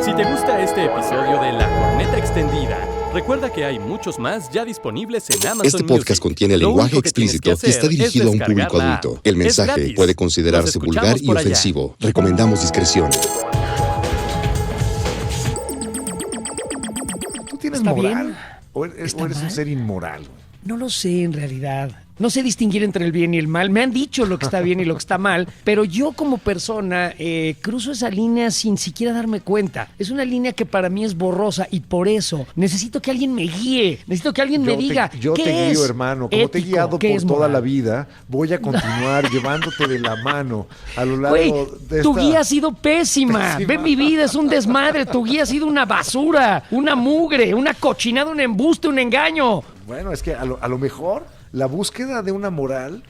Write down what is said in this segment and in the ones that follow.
Si te gusta este episodio de La Corneta Extendida, recuerda que hay muchos más ya disponibles en Amazon Este podcast Music. contiene Lo lenguaje único que tienes explícito que y está hacer dirigido a un es público descargar la adulto. app. El Es mensaje gratis. puede considerarse Nos escuchamos vulgar y por allá. ofensivo. Recomendamos discreción. ¿Tú tienes ¿Está moral? bien? ¿O eres ¿Está un mal? ser inmoral? No lo sé en realidad. No sé distinguir entre el bien y el mal. Me han dicho lo que está bien y lo que está mal, pero yo como persona cruzo esa línea sin siquiera darme cuenta. Es una línea que para mí es borrosa y por eso necesito que alguien me guíe. Necesito que alguien me diga Yo ¿qué te es guío, hermano. Como te he ético? guiado ¿Qué por es toda moral? la vida, voy a continuar llevándote de la mano a lo largo Güey, de tu esta... guía ha sido pésima. Ve mi vida, es un desmadre. Tu guía ha sido una basura, una mugre, una cochinada, un embuste, un engaño. Bueno, es que a lo mejor la búsqueda de una moral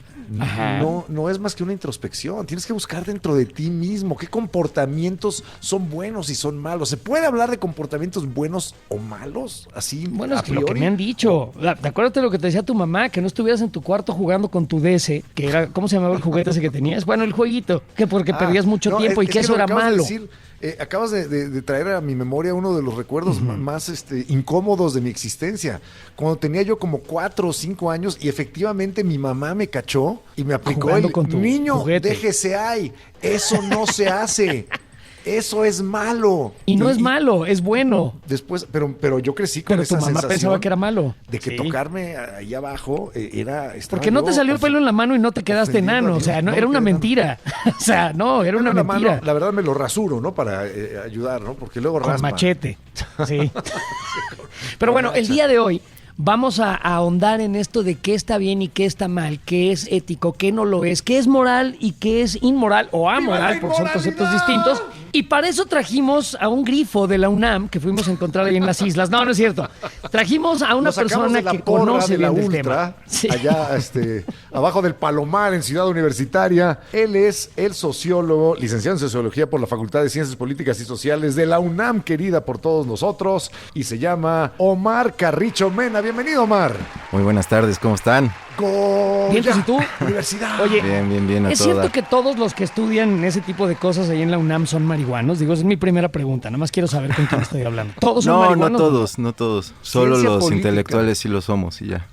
no es más que una introspección. Tienes que buscar dentro de ti mismo qué comportamientos son buenos y son malos. ¿Se puede hablar de comportamientos buenos o malos? Así, Bueno, a es que lo que priori. me han dicho. ¿Te acuerdas de lo que te decía tu mamá? Que no estuvieras en tu cuarto jugando con tu DS, que era, ¿cómo se llamaba el juguete ese que tenías? Bueno, el jueguito, que porque perdías mucho no, tiempo y es que eso lo era acabas de malo. decir, acabas de traer a mi memoria uno de los recuerdos más incómodos de mi existencia. Cuando tenía yo como 4 o 5 años y efectivamente mi mamá me cachó y me aplicó Jugando el con tu niño, juguete. déjese ahí. Eso no se hace. Eso es malo. Y no es malo, es bueno. Después, pero yo crecí con Pero tu esa mamá sensación pensaba que era malo. de que Sí. tocarme ahí abajo estaba Porque no te yo salió el pelo en la mano y no te quedaste ofendiendo a enano. O Dios. sea, no, No, era una quedé enano. mentira. O sea, no, era una la mentira. mano, la verdad me lo rasuro, ¿no? Para ayudar, ¿no? Porque luego Con raspa. machete. Sí. Pero bueno, el día de hoy vamos a ahondar en esto de qué está bien y qué está mal, qué es ético, qué no lo es, qué es moral y qué es inmoral o amoral, porque son conceptos distintos. Y para eso trajimos a un grifo de la UNAM que fuimos a encontrar ahí en las islas. No, no es cierto. Trajimos a una Nos sacamos persona de la que porra conoce de la bien del Ultra, tema. Sí. allá abajo del Palomar en Ciudad Universitaria. Él es el sociólogo, licenciado en Sociología por la Facultad de Ciencias Políticas y Sociales de la UNAM, querida por todos nosotros, y se llama Omar Carricho Mena. Bienvenido, Omar. Muy buenas tardes, ¿cómo están? Bien, pues, ¿y tú? Universidad. Oye, Bien, a ¿es toda. cierto que todos los que estudian ese tipo de cosas ahí en la UNAM son marihuanos? Digo, esa es mi primera pregunta. Nada más quiero saber con quién estoy hablando. ¿Todos son No, marihuanos? no todos. Solo Ciencia los política. intelectuales sí lo somos y ya.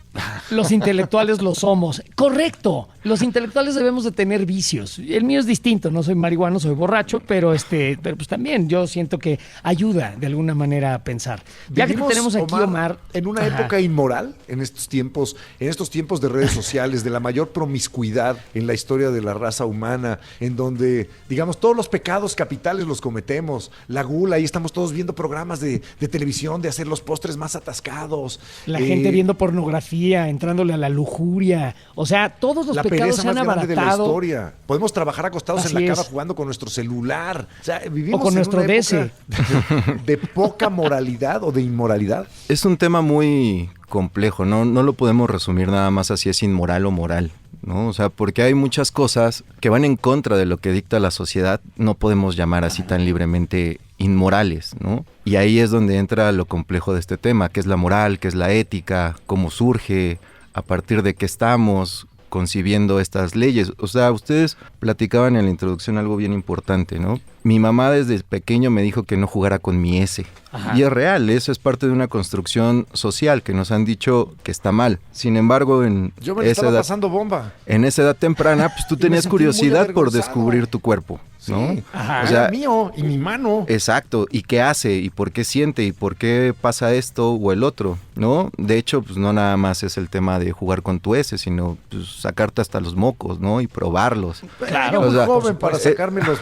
Los intelectuales lo somos. Correcto. Los intelectuales debemos de tener vicios. El mío es distinto. No soy marihuano, soy borracho, pero pues también yo siento que ayuda de alguna manera a pensar. Ya que te Vivimos, tenemos aquí, Omar, en una ajá, época inmoral, en estos tiempos de redes sociales, de la mayor promiscuidad en la historia de la raza humana, en donde, digamos, todos los pecados capitales los cometemos. La gula, ahí estamos todos viendo programas de televisión, de hacer los postres más atascados. la gente viendo pornografía, entrándole a la lujuria. O sea, todos los la pecados pereza se han más grande de la abaratado. historia. Podemos trabajar acostados Así en la cama es. jugando con nuestro celular. O sea, vivimos O con en nuestro una DS. época de poca moralidad o de inmoralidad. Es un tema muy complejo, no lo podemos resumir nada más así es inmoral o moral, ¿no? O sea, porque hay muchas cosas que van en contra de lo que dicta la sociedad, no podemos llamar así tan libremente inmorales, ¿no? Y ahí es donde entra lo complejo de este tema, que es la moral, que es la ética, cómo surge, a partir de qué estamos concibiendo estas leyes. O sea, ustedes platicaban en la introducción algo bien importante, ¿no? Mi mamá desde pequeño me dijo que no jugara con mi S. Ajá. Y es real, eso es parte de una construcción social que nos han dicho que está mal. Sin embargo, Yo me la esa estaba edad, pasando bomba. en esa edad temprana, pues tú me tenías sentí muy curiosidad por avergonzado. descubrir tu cuerpo, ¿no? Sí. Ajá. O sea, Era mío y mi mano. exacto, y qué hace, y por qué siente, y por qué pasa esto o el otro, ¿no? De hecho, pues no nada más es el tema de jugar con tu S, sino pues, sacarte hasta los mocos, ¿no? Y probarlos. Claro. Era o muy sea, joven para sacarme los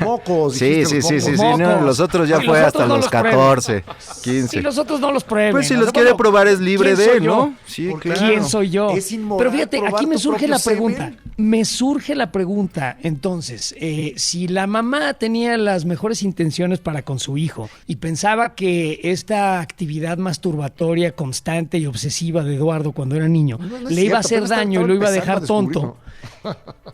mocos. Sí, dijiste, sí, los sí, mocos. sí, no, Mocos. los otros ya Y fue los hasta otros no los los prueben. 14, 15. Si los otros no los prueben. Pues si O los sea, quiere bueno, probar es libre ¿quién soy de, yo? ¿no? Sí, ¿Por claro. qué? ¿Quién soy yo? Es inmoral Pero fíjate, probar aquí me tu surge propio la pregunta. semen. Me surge la pregunta, entonces, si la mamá tenía las mejores intenciones para con su hijo y pensaba que esta actividad masturbatoria constante y obsesiva de Eduardo cuando era niño No es le iba a cierto, hacer apenas daño y estaba lo iba a empezando dejar tonto. descubrirlo.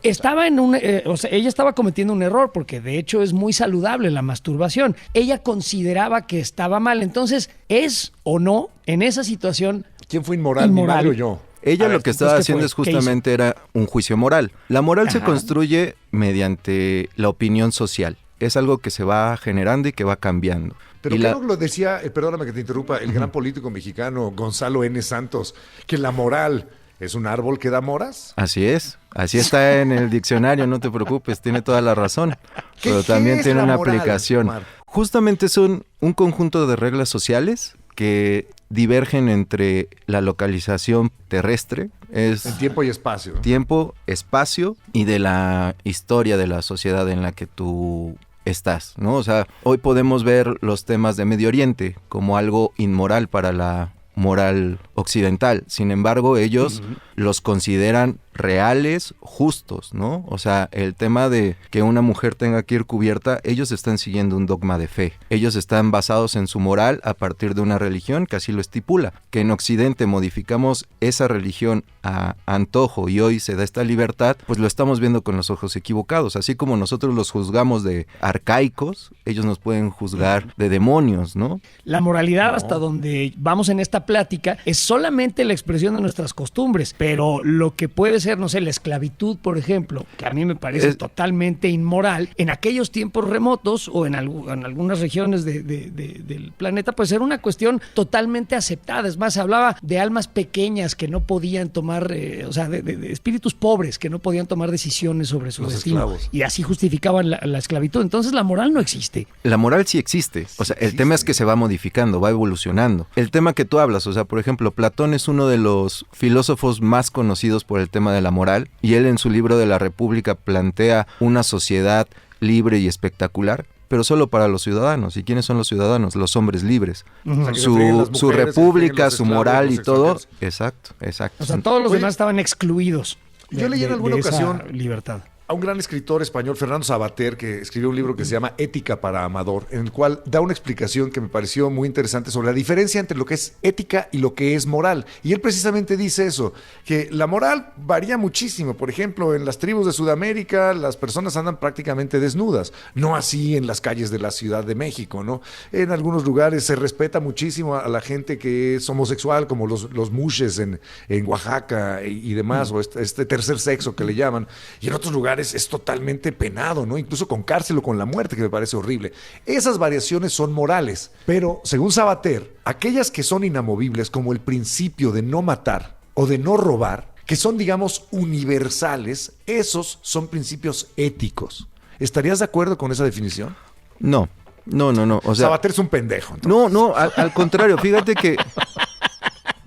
Estaba en un, o sea, ella estaba cometiendo un error porque de hecho es muy saludable la masturbación. Ella consideraba que estaba mal. Entonces, ¿es o no en esa situación ¿Quién fue inmoral, mi Inmoral. madre o yo? Ella A ver, lo que entonces, estaba ¿qué haciendo fue? es ¿Qué justamente era un juicio moral. La moral se Ajá. construye mediante la opinión social. es algo que se va generando y que va cambiando. Pero Y claro que lo decía, perdóname que te interrumpa, el gran político mexicano Gonzalo N. Santos, que la moral es un árbol que da moras. Así es, así está en el diccionario, no te preocupes, tiene toda la razón. Pero ¿Qué también es tiene la una moral, aplicación. Omar? Justamente son un conjunto de reglas sociales que divergen entre la localización terrestre, es En tiempo y espacio. tiempo, espacio y de la historia de la sociedad en la que tú estás, ¿no? O sea, hoy podemos ver los temas de Medio Oriente como algo inmoral para la moral occidental. Sin embargo, ellos los consideran reales, justos, ¿no? O sea, el tema de que una mujer tenga que ir cubierta, ellos están siguiendo un dogma de fe. Ellos están basados en su moral a partir de una religión que así lo estipula. Que en Occidente modificamos esa religión a antojo y hoy se da esta libertad, pues lo estamos viendo con los ojos equivocados. Así como nosotros los juzgamos de arcaicos, ellos nos pueden juzgar de demonios, ¿no? La moralidad, hasta donde vamos en esta plática, es solamente la expresión de nuestras costumbres, pero lo que puede ser, no sé, la esclavitud, por ejemplo, que a mí me parece totalmente inmoral, en aquellos tiempos remotos o en algunas regiones del planeta, pues era una cuestión totalmente aceptada. Es más, se hablaba de almas pequeñas que no podían tomar, de espíritus pobres que no podían tomar decisiones sobre su Los destino. esclavos. Y así justificaban la esclavitud. Entonces la moral no existe. La moral sí existe. O sea, el tema es que se va modificando, va evolucionando. El tema que tú hablas, o sea, por ejemplo, Platón es uno de los filósofos más conocidos por el tema de la moral, y él en su libro de la República plantea una sociedad libre y espectacular, pero solo para los ciudadanos. ¿Y quiénes son los ciudadanos? Los hombres libres. O sea, que se freguen las Su mujeres, república, se su freguen los moral y esclavos, todo. los extranjeros. Exacto. O sea, todos los Oye, demás estaban excluidos. yo leí en alguna esa ocasión libertad. a un gran escritor español, Fernando Savater, que escribió un libro que se llama Ética para Amador, en el cual da una explicación que me pareció muy interesante sobre la diferencia entre lo que es ética y lo que es moral. Y él precisamente dice eso, que la moral varía muchísimo. Por ejemplo, en las tribus de Sudamérica las personas andan prácticamente desnudas, no así en las calles de la Ciudad de México, ¿no? En algunos lugares se respeta muchísimo a la gente que es homosexual, como los mushes en Oaxaca y demás, o este tercer sexo que le llaman, y en otros lugares es totalmente penado, ¿no? Incluso con cárcel o con la muerte, que me parece horrible. Esas variaciones son morales, pero según Savater, aquellas que son inamovibles, como el principio de no matar o de no robar, que son, digamos, universales, esos son principios éticos. ¿Estarías de acuerdo con esa definición? No. O sea, Savater es un pendejo. Entonces. no, al contrario, fíjate que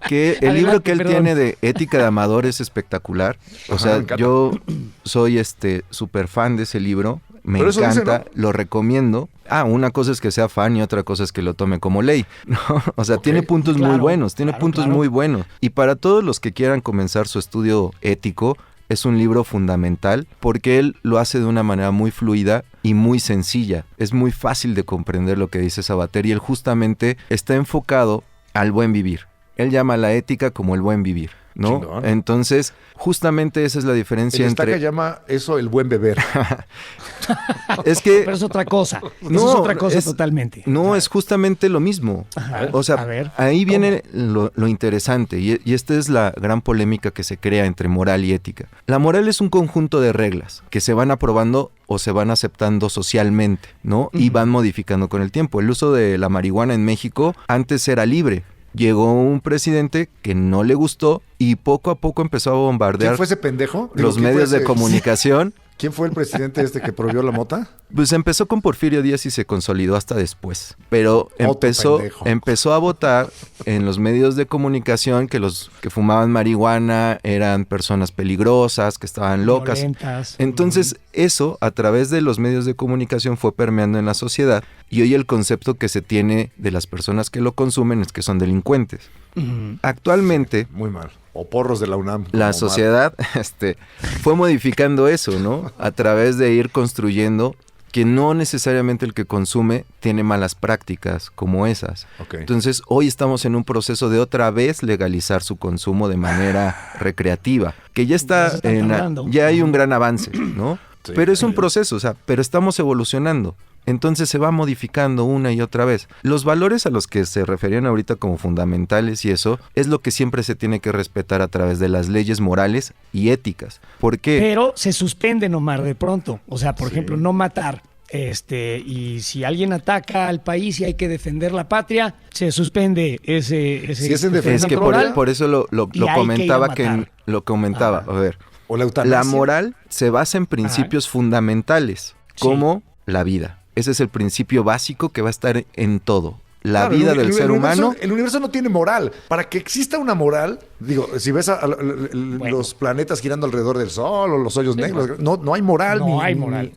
el Adelante, libro que él perdón. tiene de Ética de Amador es espectacular. O Ajá, sea, me encanta. yo soy súper fan de ese libro. Me Pero eso encanta, dice, lo recomiendo. Una cosa es que sea fan y otra cosa es que lo tome como ley, ¿no? O sea, Ok, tiene puntos muy claro, buenos, claro. muy buenos. Y para todos los que quieran comenzar su estudio ético, es un libro fundamental porque él lo hace de una manera muy fluida y muy sencilla. Es muy fácil de comprender lo que dice Savater y él justamente está enfocado al buen vivir. Él llama la ética como el buen vivir, ¿no? Chingón. Entonces, justamente esa es la El diferencia Estaca entre... llama eso el buen beber. Es que... Pero es otra cosa. No, Eso es otra cosa totalmente. No, es justamente lo mismo. Ajá. O sea, A ver, ahí viene lo interesante y esta es la gran polémica que se crea entre moral y ética. La moral es un conjunto de reglas que se van aprobando o se van aceptando socialmente, ¿no? Y van modificando con el tiempo. El uso de la marihuana en México antes era libre. Llegó un presidente que no le gustó y poco a poco empezó a bombardear ¿Quién fue ese pendejo? Digo, los ¿quién fue medios de ese- comunicación. ¿Quién fue el presidente que prohibió la mota? Pues empezó con Porfirio Díaz y se consolidó hasta después. Pero pendejo. empezó a votar en los medios de comunicación que los que fumaban marihuana eran personas peligrosas, que estaban locas. violentas. Entonces, eso a través de los medios de comunicación fue permeando en la sociedad y hoy el concepto que se tiene de las personas que lo consumen es que son delincuentes. Actualmente, Muy mal. O porros de la UNAM. como la Omar. sociedad fue modificando eso, ¿no? A través de ir construyendo que no necesariamente el que consume tiene malas prácticas como esas. Ok. Entonces, hoy estamos en un proceso de otra vez legalizar su consumo de manera recreativa, que ya está, Ya se está tardando. ya hay un gran avance, ¿no? Sí. Pero es un proceso, o sea, pero estamos evolucionando. Entonces se va modificando una y otra vez. Los valores a los que se referían ahorita como fundamentales y eso es lo que siempre se tiene que respetar a través de las leyes morales y éticas. ¿Por qué? Pero se suspenden, Omar, de pronto. O sea, por ejemplo, no matar. Y si alguien ataca al país y hay que defender la patria, se suspende ese Si es en defensa Es que por eso lo y hay comentaba que ir a matar. lo comentaba. A ver, O la eutanasia. la moral se basa en principios fundamentales, como la vida. Ese es el principio básico que va a estar en todo. La Claro, vida el del ser humano. El universo no tiene moral. Para que exista una moral, digo, si ves los planetas girando alrededor del Sol o los hoyos negros, no hay moral. No hay moral.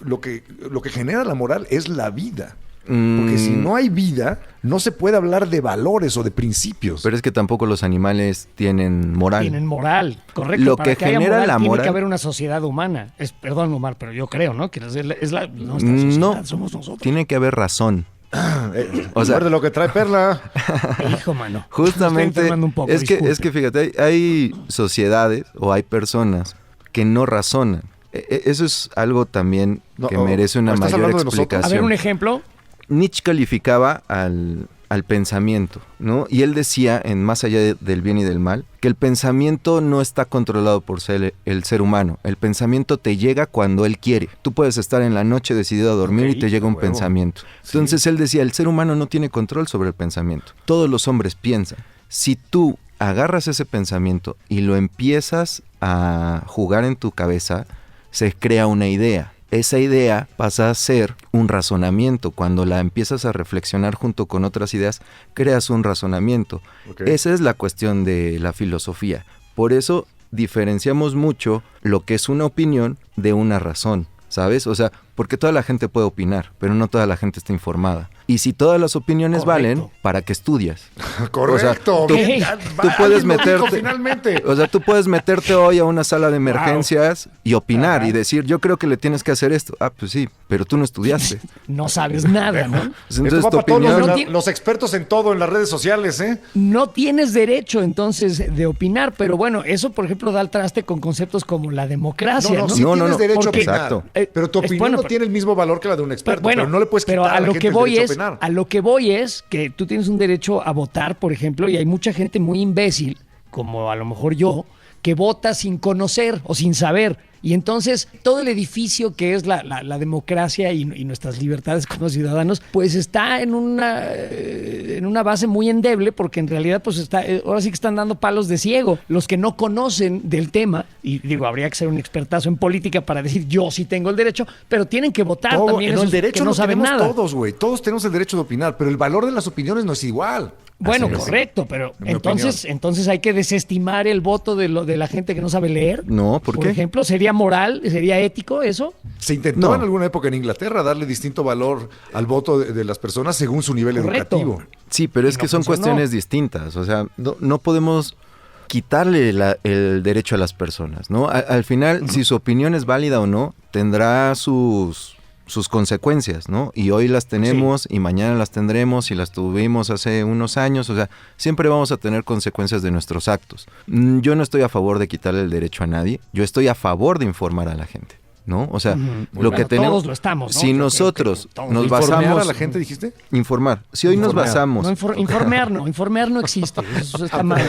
Lo que genera la moral es la vida. Porque si no hay vida, no se puede hablar de valores o de principios. Pero es que tampoco los animales tienen moral. Tienen moral, correcto. Lo Para que haya genera la tiene moral- que haber una sociedad humana. Perdón, Omar, pero yo creo, ¿no? Que nuestra sociedad, No, somos nosotros. tiene que haber razón. O sea, de lo que trae Perla. Hijo, mano. Justamente, Estoy enfermando un poco, es disculpe. que fíjate, hay sociedades o hay personas que no razonan. Eso es algo también que merece una ¿estás mayor hablando de nosotros? explicación. A ver, un ejemplo. Nietzsche calificaba al pensamiento, ¿no? Y él decía, en Más allá del bien y del mal, que el pensamiento no está controlado por el ser humano. El pensamiento te llega cuando él quiere. Tú puedes estar en la noche decidido a dormir y te llega un pensamiento. Entonces él decía, el ser humano no tiene control sobre el pensamiento. Todos los hombres piensan. Si tú agarras ese pensamiento y lo empiezas a jugar en tu cabeza, se crea una idea. Esa idea pasa a ser un razonamiento. Cuando la empiezas a reflexionar junto con otras ideas, creas un razonamiento. Okay. Esa es la cuestión de la filosofía. Por eso diferenciamos mucho lo que es una opinión de una razón, ¿sabes? O sea, porque toda la gente puede opinar, pero no toda la gente está informada. Y si todas las opiniones valen, ¿para qué estudias? Correcto. O sea, tú Bien, tú puedes alguien lo dijo meterte, finalmente. o sea, tú puedes meterte hoy a una sala de emergencias y opinar y decir, yo creo que le tienes que hacer esto. Ah, pues sí, pero tú no estudiaste. No sabes nada, ¿no? Pues Esto entonces va tu para todos opinión... los expertos en todo en las redes sociales, ¿eh? No tienes derecho, entonces, de opinar. Pero bueno, eso, por ejemplo, da al traste con conceptos como la democracia, ¿no? Sí tienes derecho a Porque- opinar. Exacto. Pero tu opinión bueno, no pero- tiene el mismo valor que la de un experto. Pero no le puedes quitar pero a la gente el derecho a opinar. a lo que voy es que tú tienes un derecho a votar, por ejemplo, y hay mucha gente muy imbécil, como a lo mejor yo, que vota sin conocer o sin saber. Y entonces todo el edificio que es la democracia y nuestras libertades como ciudadanos, pues está en una base muy endeble, porque en realidad pues ahora sí que están dando palos de ciego. Los que no conocen del tema, y digo, habría que ser un expertazo en política para decir yo sí tengo el derecho, pero tienen que votar también el esos derecho que no lo saben tenemos nada. todos, güey. Todos tenemos el derecho de opinar, pero el valor de las opiniones no es igual. Bueno, Así es. correcto, pero En mi entonces hay que desestimar el voto de la gente que no sabe leer. No, ¿por qué? Por ejemplo, ¿sería moral, sería ético eso? Se intentó No. en alguna época en Inglaterra darle distinto valor al voto de las personas según su nivel Correcto. educativo. Sí, pero es no que son funcionó. cuestiones distintas. O sea, no podemos quitarle el derecho a las personas, ¿no? Al final, si su opinión es válida o no, tendrá sus consecuencias, ¿no? Y hoy las tenemos y mañana las tendremos y las tuvimos hace unos años. O sea, siempre vamos a tener consecuencias de nuestros actos. Yo no estoy a favor de quitarle el derecho a nadie. Yo estoy a favor de informar a la gente, ¿no? O sea, lo que Bueno, tenemos... todos lo estamos, ¿no? Si Yo creo nosotros que todos. nos ¿Informear basamos... a la gente, dijiste? Informar. Si hoy nos Informear. basamos... No, informar no existe, eso está mal.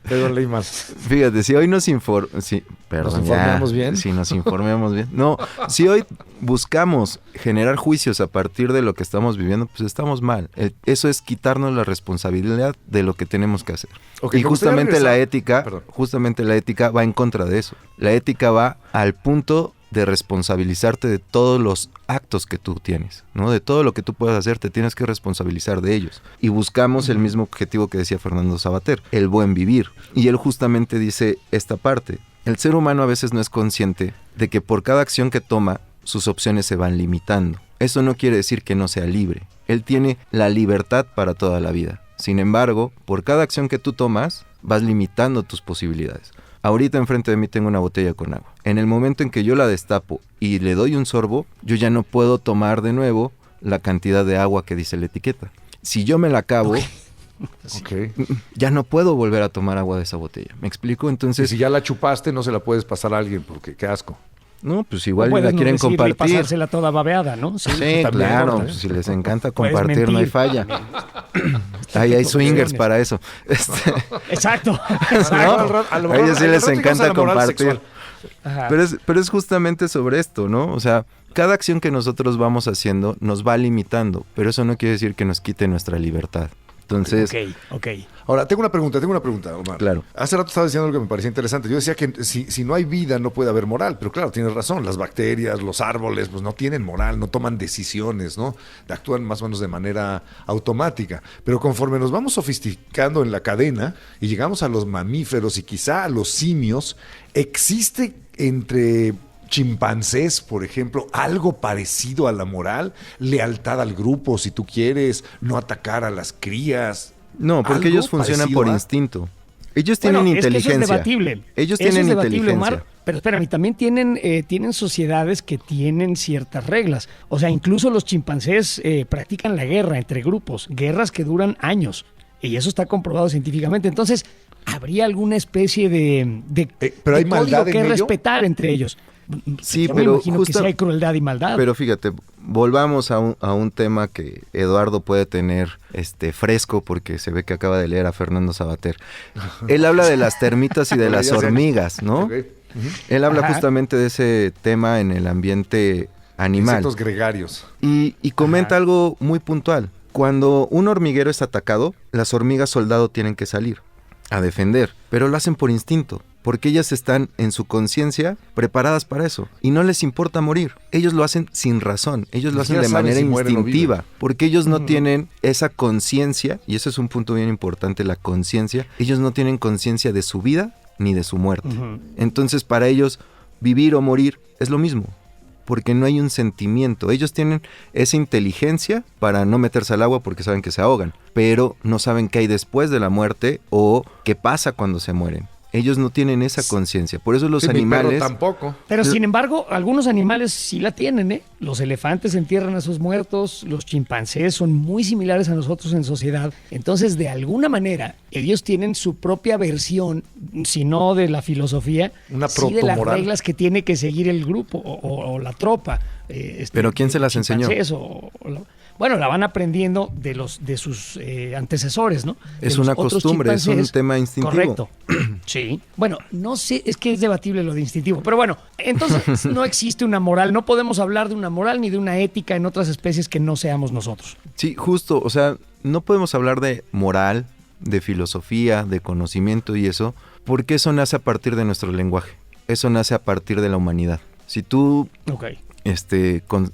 Pedro Leyman. Fíjate, si hoy nos informamos bien? Si nos informamos bien. No, si hoy buscamos generar juicios a partir de lo que estamos viviendo, pues estamos mal. Eso es quitarnos la responsabilidad de lo que tenemos que hacer. Ok, Y me gustaría justamente regresar- justamente la ética va en contra de eso. La ética va al punto de responsabilizarte de todos los actos que tú tienes, ¿no? De todo lo que tú puedas hacer, te tienes que responsabilizar de ellos. Y buscamos el mismo objetivo que decía Fernando Savater, el buen vivir. Y él justamente dice esta parte: el ser humano a veces no es consciente de que por cada acción que toma, sus opciones se van limitando. Eso no quiere decir que no sea libre. Él tiene la libertad para toda la vida. Sin embargo, por cada acción que tú tomas, vas limitando tus posibilidades. Ahorita enfrente de mí tengo una botella con agua. En el momento en que yo la destapo y le doy un sorbo, yo ya no puedo tomar de nuevo la cantidad de agua que dice la etiqueta. Si yo me la acabo, Ok. ya no puedo volver a tomar agua de esa botella. ¿Me explico? Y Entonces, si ya la chupaste, no se la puedes pasar a alguien, porque qué asco. no, pues igual O puedes la no quieren decirle y compartir. pasársela toda babeada, ¿no? Sí, también, claro, ¿no? pues, si les encanta Puedes compartir, no hay mentir. falla. Ahí hay swingers para eso. Exacto. A lo mejor ¿No? al rato- a lo A mejor- ellos sí al les rato llegamos a encanta la moral compartir. sexual. Ajá. Pero es justamente sobre esto, ¿no? O sea, cada acción que nosotros vamos haciendo nos va limitando, pero eso no quiere decir que nos quite nuestra libertad. Entonces, Ok. Ahora, tengo una pregunta, Omar. Claro. Hace rato estaba diciendo algo que me parecía interesante. Yo decía que si no hay vida no puede haber moral, pero claro, tienes razón. Las bacterias, los árboles, pues no tienen moral, no toman decisiones, ¿no? Actúan más o menos de manera automática. Pero conforme nos vamos sofisticando en la cadena y llegamos a los mamíferos y quizá a los simios, existe entre chimpancés, por ejemplo, algo parecido a la moral, lealtad al grupo, si tú quieres, no atacar a las crías. no, porque ¿Algo ellos funcionan parecido por a? instinto. Ellos tienen Bueno, inteligencia. Es que eso es debatible. Ellos Eso tienen es debatible, inteligencia. Omar. Pero espérame, también tienen sociedades que tienen ciertas reglas. O sea, incluso los chimpancés practican la guerra entre grupos, guerras que duran años. Y eso está comprobado científicamente. Entonces, ¿habría alguna especie de pero hay de maldad código que en ello. respetar entre ellos? Sí, Yo pero me imagino que justo- sí hay crueldad y maldad. Pero fíjate, volvamos a un tema que Eduardo puede tener fresco porque se ve que acaba de leer a Fernando Sabater. Él habla de las termitas y de las Ya sé. hormigas, ¿no? Ok. Él habla Ajá. justamente de ese tema en el ambiente animal. Insectos gregarios. Y comenta algo muy puntual. Cuando un hormiguero es atacado, las hormigas soldado tienen que salir a defender, pero lo hacen por instinto, porque ellas están en su conciencia preparadas para eso y no les importa morir. Ellos lo hacen sin razón, ellos lo Ni hacen siquiera de saben manera si mueren o instintiva, viven. porque ellos no tienen esa conciencia, y ese es un punto bien importante, la conciencia. Ellos no tienen conciencia de su vida ni de su muerte. Ujú. Entonces, para ellos, vivir o morir es lo mismo, porque no hay un sentimiento. Ellos tienen esa inteligencia para no meterse al agua porque saben que se ahogan, pero no saben qué hay después de la muerte o qué pasa cuando se mueren. Ellos no tienen esa conciencia. Por eso los Sí, mi perro animales... tampoco. Pero sin embargo, algunos animales sí la tienen, ¿eh? Los elefantes entierran a sus muertos, los chimpancés son muy similares a nosotros en sociedad. Entonces, de alguna manera, ellos tienen su propia versión, si no de la filosofía, Una sí de las protomoral. reglas que tiene que seguir el grupo o la tropa. ¿Pero quién se las enseñó? chimpancés bueno, la van aprendiendo de sus antecesores, ¿no? De Es los una otros costumbre, es un chimpancés. tema instintivo. Correcto. Sí. Bueno, no sé, es que es debatible lo de instintivo. Pero bueno, entonces no existe una moral. No podemos hablar de una moral ni de una ética en otras especies que no seamos nosotros. Sí, justo. O sea, no podemos hablar de moral, de filosofía, de conocimiento y eso, porque eso nace a partir de nuestro lenguaje. Eso nace a partir de la humanidad. Si tú Ok.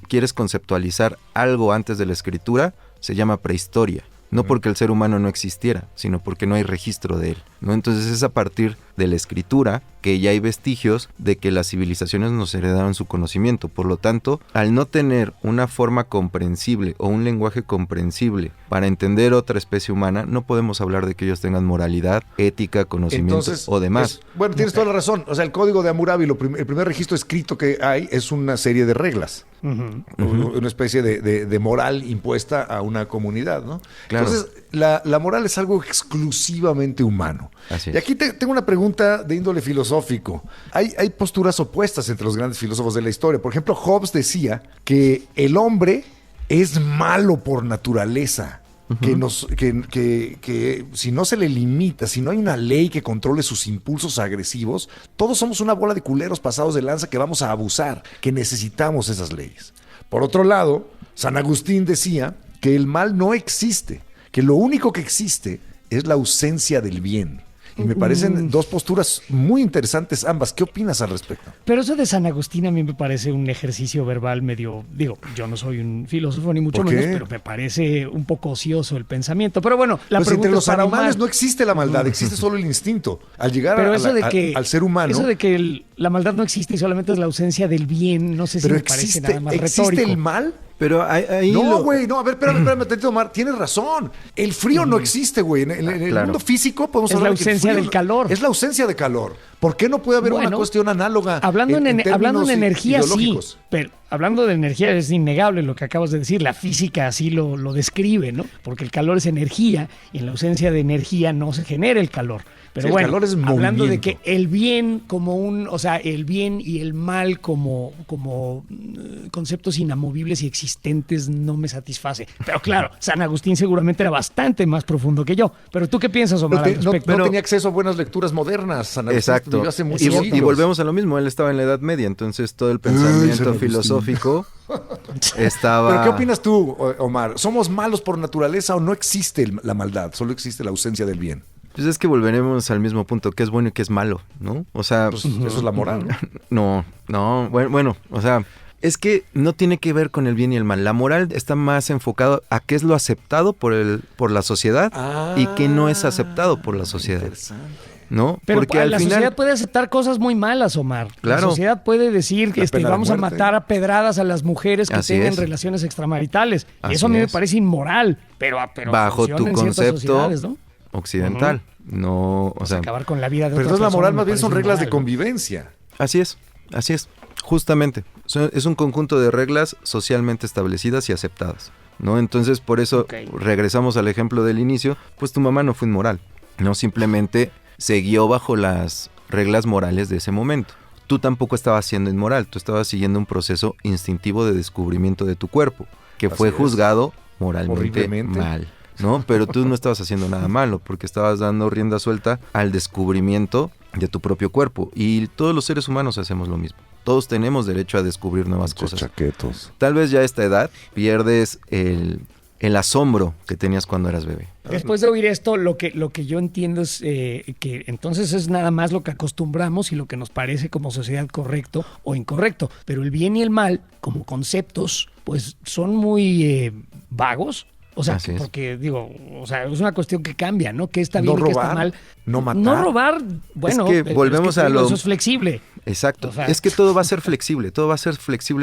quieres conceptualizar algo antes de la escritura, se llama prehistoria. No porque el ser humano no existiera, sino porque no hay registro de él, ¿no? Entonces es a partir de la escritura que ya hay vestigios de que las civilizaciones nos heredaron su conocimiento. Por lo tanto, al no tener una forma comprensible o un lenguaje comprensible para entender otra especie humana, no podemos hablar de que ellos tengan moralidad, ética, conocimiento o demás. Bueno, tienes toda la razón. O sea, el código de Hammurabi, el primer registro escrito que hay es una serie de reglas. Una especie de moral impuesta a una comunidad, ¿no? Claro. Entonces, la moral es algo exclusivamente humano. Así es. Y aquí tengo una pregunta de índole filosófico. Hay posturas opuestas entre los grandes filósofos de la historia. Por ejemplo, Hobbes decía que el hombre es malo por naturaleza. Que si no se le limita, si no hay una ley que controle sus impulsos agresivos, todos somos una bola de culeros pasados de lanza que vamos a abusar, que necesitamos esas leyes. Por otro lado, San Agustín decía que el mal no existe, que lo único que existe es la ausencia del bien. Y me parecen dos posturas muy interesantes ambas. ¿Qué opinas al respecto? Pero eso de San Agustín a mí me parece un ejercicio verbal medio, digo, yo no soy un filósofo ni mucho ¿Por qué? menos, pero me parece un poco ocioso el pensamiento. Pero bueno, la Pues pregunta entre los es para animales Omar. no existe la maldad, existe solo el instinto. Al llegar Pero eso de al ser humano... Eso de que la maldad no existe y solamente es la ausencia del bien, no sé si pero me parece existe, nada más ¿existe retórico. el mal? Pero ahí No, güey, no, a ver, espérame, tantito, Omar, tienes razón. El frío no existe, güey. En el claro. mundo físico podemos Es hablar la de que el ausencia frío del calor. Es la ausencia de calor. ¿Por qué no puede haber una Bueno, cuestión análoga? Hablando en términos energía, sí. ideológicos? Pero hablando de energía, es innegable lo que acabas de decir. La física así lo describe, ¿no? Porque el calor es energía y en la ausencia de energía no se genera el calor. Pero Sí, el bueno, calor es hablando de movimiento. que el bien o sea, el bien y el mal como conceptos inamovibles y existentes no me satisface. Pero claro, San Agustín seguramente era bastante más profundo que yo. Pero ¿tú qué piensas, Omar, al respecto? No tenía acceso a buenas lecturas modernas, San Agustín. Exacto. Vivió hace muchos Y siglos. volvemos a lo mismo, él estaba en la Edad Media, entonces todo el pensamiento San Agustín. filosófico estaba... ¿Pero qué opinas tú, Omar? ¿Somos malos por naturaleza o no existe la maldad? Solo existe la ausencia del bien. Pues es que volveremos al mismo punto, qué es bueno y qué es malo, ¿no? O sea... Pues eso es la moral, ¿no? Bueno, o sea, es que no tiene que ver con el bien y el mal. La moral está más enfocado a qué es lo aceptado por la sociedad y qué no es aceptado por la sociedad. Interesante. ¿No? Pero porque al la final... sociedad puede aceptar cosas muy malas, Omar. Claro. La sociedad puede decir que La pena de vamos a muerte. matar a pedradas a las mujeres que Así tengan es. relaciones extramaritales. Y Así eso a mí me es. parece inmoral, pero Bajo funciona tu en ciertas concepto sociedades, ¿no? occidental. No, o sea, Acabar con la vida de Pero otra entonces la persona moral me más bien son parece reglas de inmoral, ¿no? convivencia. así es, justamente. Es un conjunto de reglas socialmente establecidas y aceptadas, ¿no? Entonces, por eso, Ok. regresamos al ejemplo del inicio, pues tu mamá no fue inmoral, no simplemente siguió bajo las reglas morales de ese momento. Tú tampoco estabas siendo inmoral, tú estabas siguiendo un proceso instintivo de descubrimiento de tu cuerpo, que Así fue es. juzgado moralmente Horriblemente. mal, ¿no? Pero tú no estabas haciendo nada malo, porque estabas dando rienda suelta al descubrimiento de tu propio cuerpo. Y todos los seres humanos hacemos lo mismo. Todos tenemos derecho a descubrir nuevas cosas. Chaquetos. Tal vez ya a esta edad pierdes el asombro que tenías cuando eras bebé. Después de oír esto, lo que yo entiendo es que entonces es nada más lo que acostumbramos y lo que nos parece como sociedad correcto o incorrecto. Pero el bien y el mal, como conceptos, pues son muy vagos. O sea, Así es. porque digo, o sea, es una cuestión que cambia, ¿no? ¿Qué está No bien y qué está robar, mal? no matar. No robar, bueno, Es que volvemos te a digo, lo- eso es flexible. Exacto. O sea- Es que todo va a ser flexible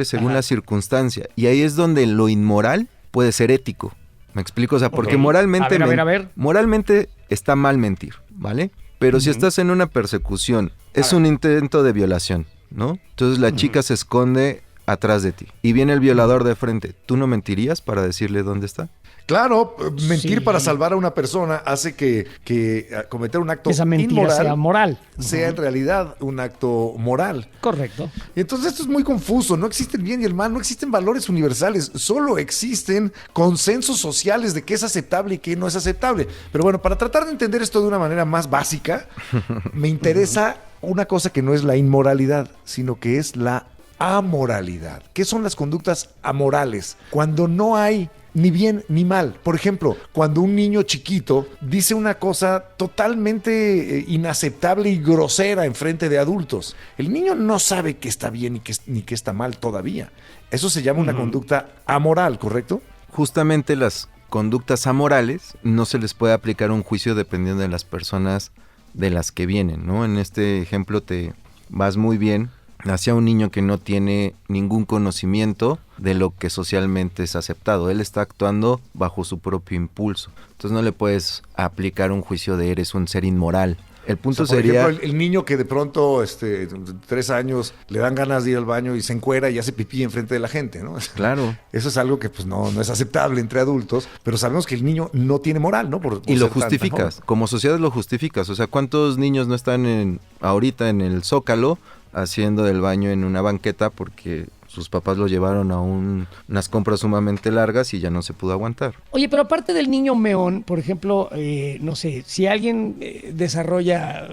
según Ajá. la circunstancia. Y ahí es donde lo inmoral puede ser ético. ¿Me explico? O sea, porque Ok. moralmente... A ver. Moralmente está mal mentir, ¿vale? Pero si estás en una persecución, es un intento de violación, ¿no? Entonces la chica se esconde atrás de ti y viene el violador de frente. ¿Tú no mentirías para decirle dónde está? Claro, mentir Sí. para salvar a una persona hace que cometer un acto Esa mentira inmoral sea moral. sea en realidad un acto moral. Correcto. Y entonces esto es muy confuso. No existe el bien y el mal, no existen valores universales, solo existen consensos sociales de qué es aceptable y qué no es aceptable. Pero bueno, para tratar de entender esto de una manera más básica, me interesa una cosa que no es la inmoralidad, sino que es la amoralidad. ¿Qué son las conductas amorales? Cuando no hay ni bien ni mal. Por ejemplo, cuando un niño chiquito dice una cosa totalmente inaceptable y grosera en frente de adultos. El niño no sabe qué está bien ni qué está mal todavía. Eso se llama una conducta amoral, ¿correcto? Justamente las conductas amorales no se les puede aplicar un juicio dependiendo de las personas de las que vienen, ¿no? En este ejemplo te vas muy bien hacia un niño que no tiene ningún conocimiento de lo que socialmente es aceptado. Él está actuando bajo su propio impulso. Entonces no le puedes aplicar un juicio de eres un ser inmoral. El punto O sea, por sería... ejemplo, el niño que de pronto, 3 años, le dan ganas de ir al baño y se encuera y hace pipí enfrente de la gente, ¿no? Claro. Eso es algo que pues no es aceptable entre adultos, pero sabemos que el niño no tiene moral, ¿no? Por Y lo ser tan justificas, joven. como sociedad lo justificas. O sea, ¿cuántos niños no están ahorita en el Zócalo haciendo del baño en una banqueta porque sus papás lo llevaron a unas compras sumamente largas y ya no se pudo aguantar? Oye, pero aparte del niño meón, por ejemplo, no sé, si alguien desarrolla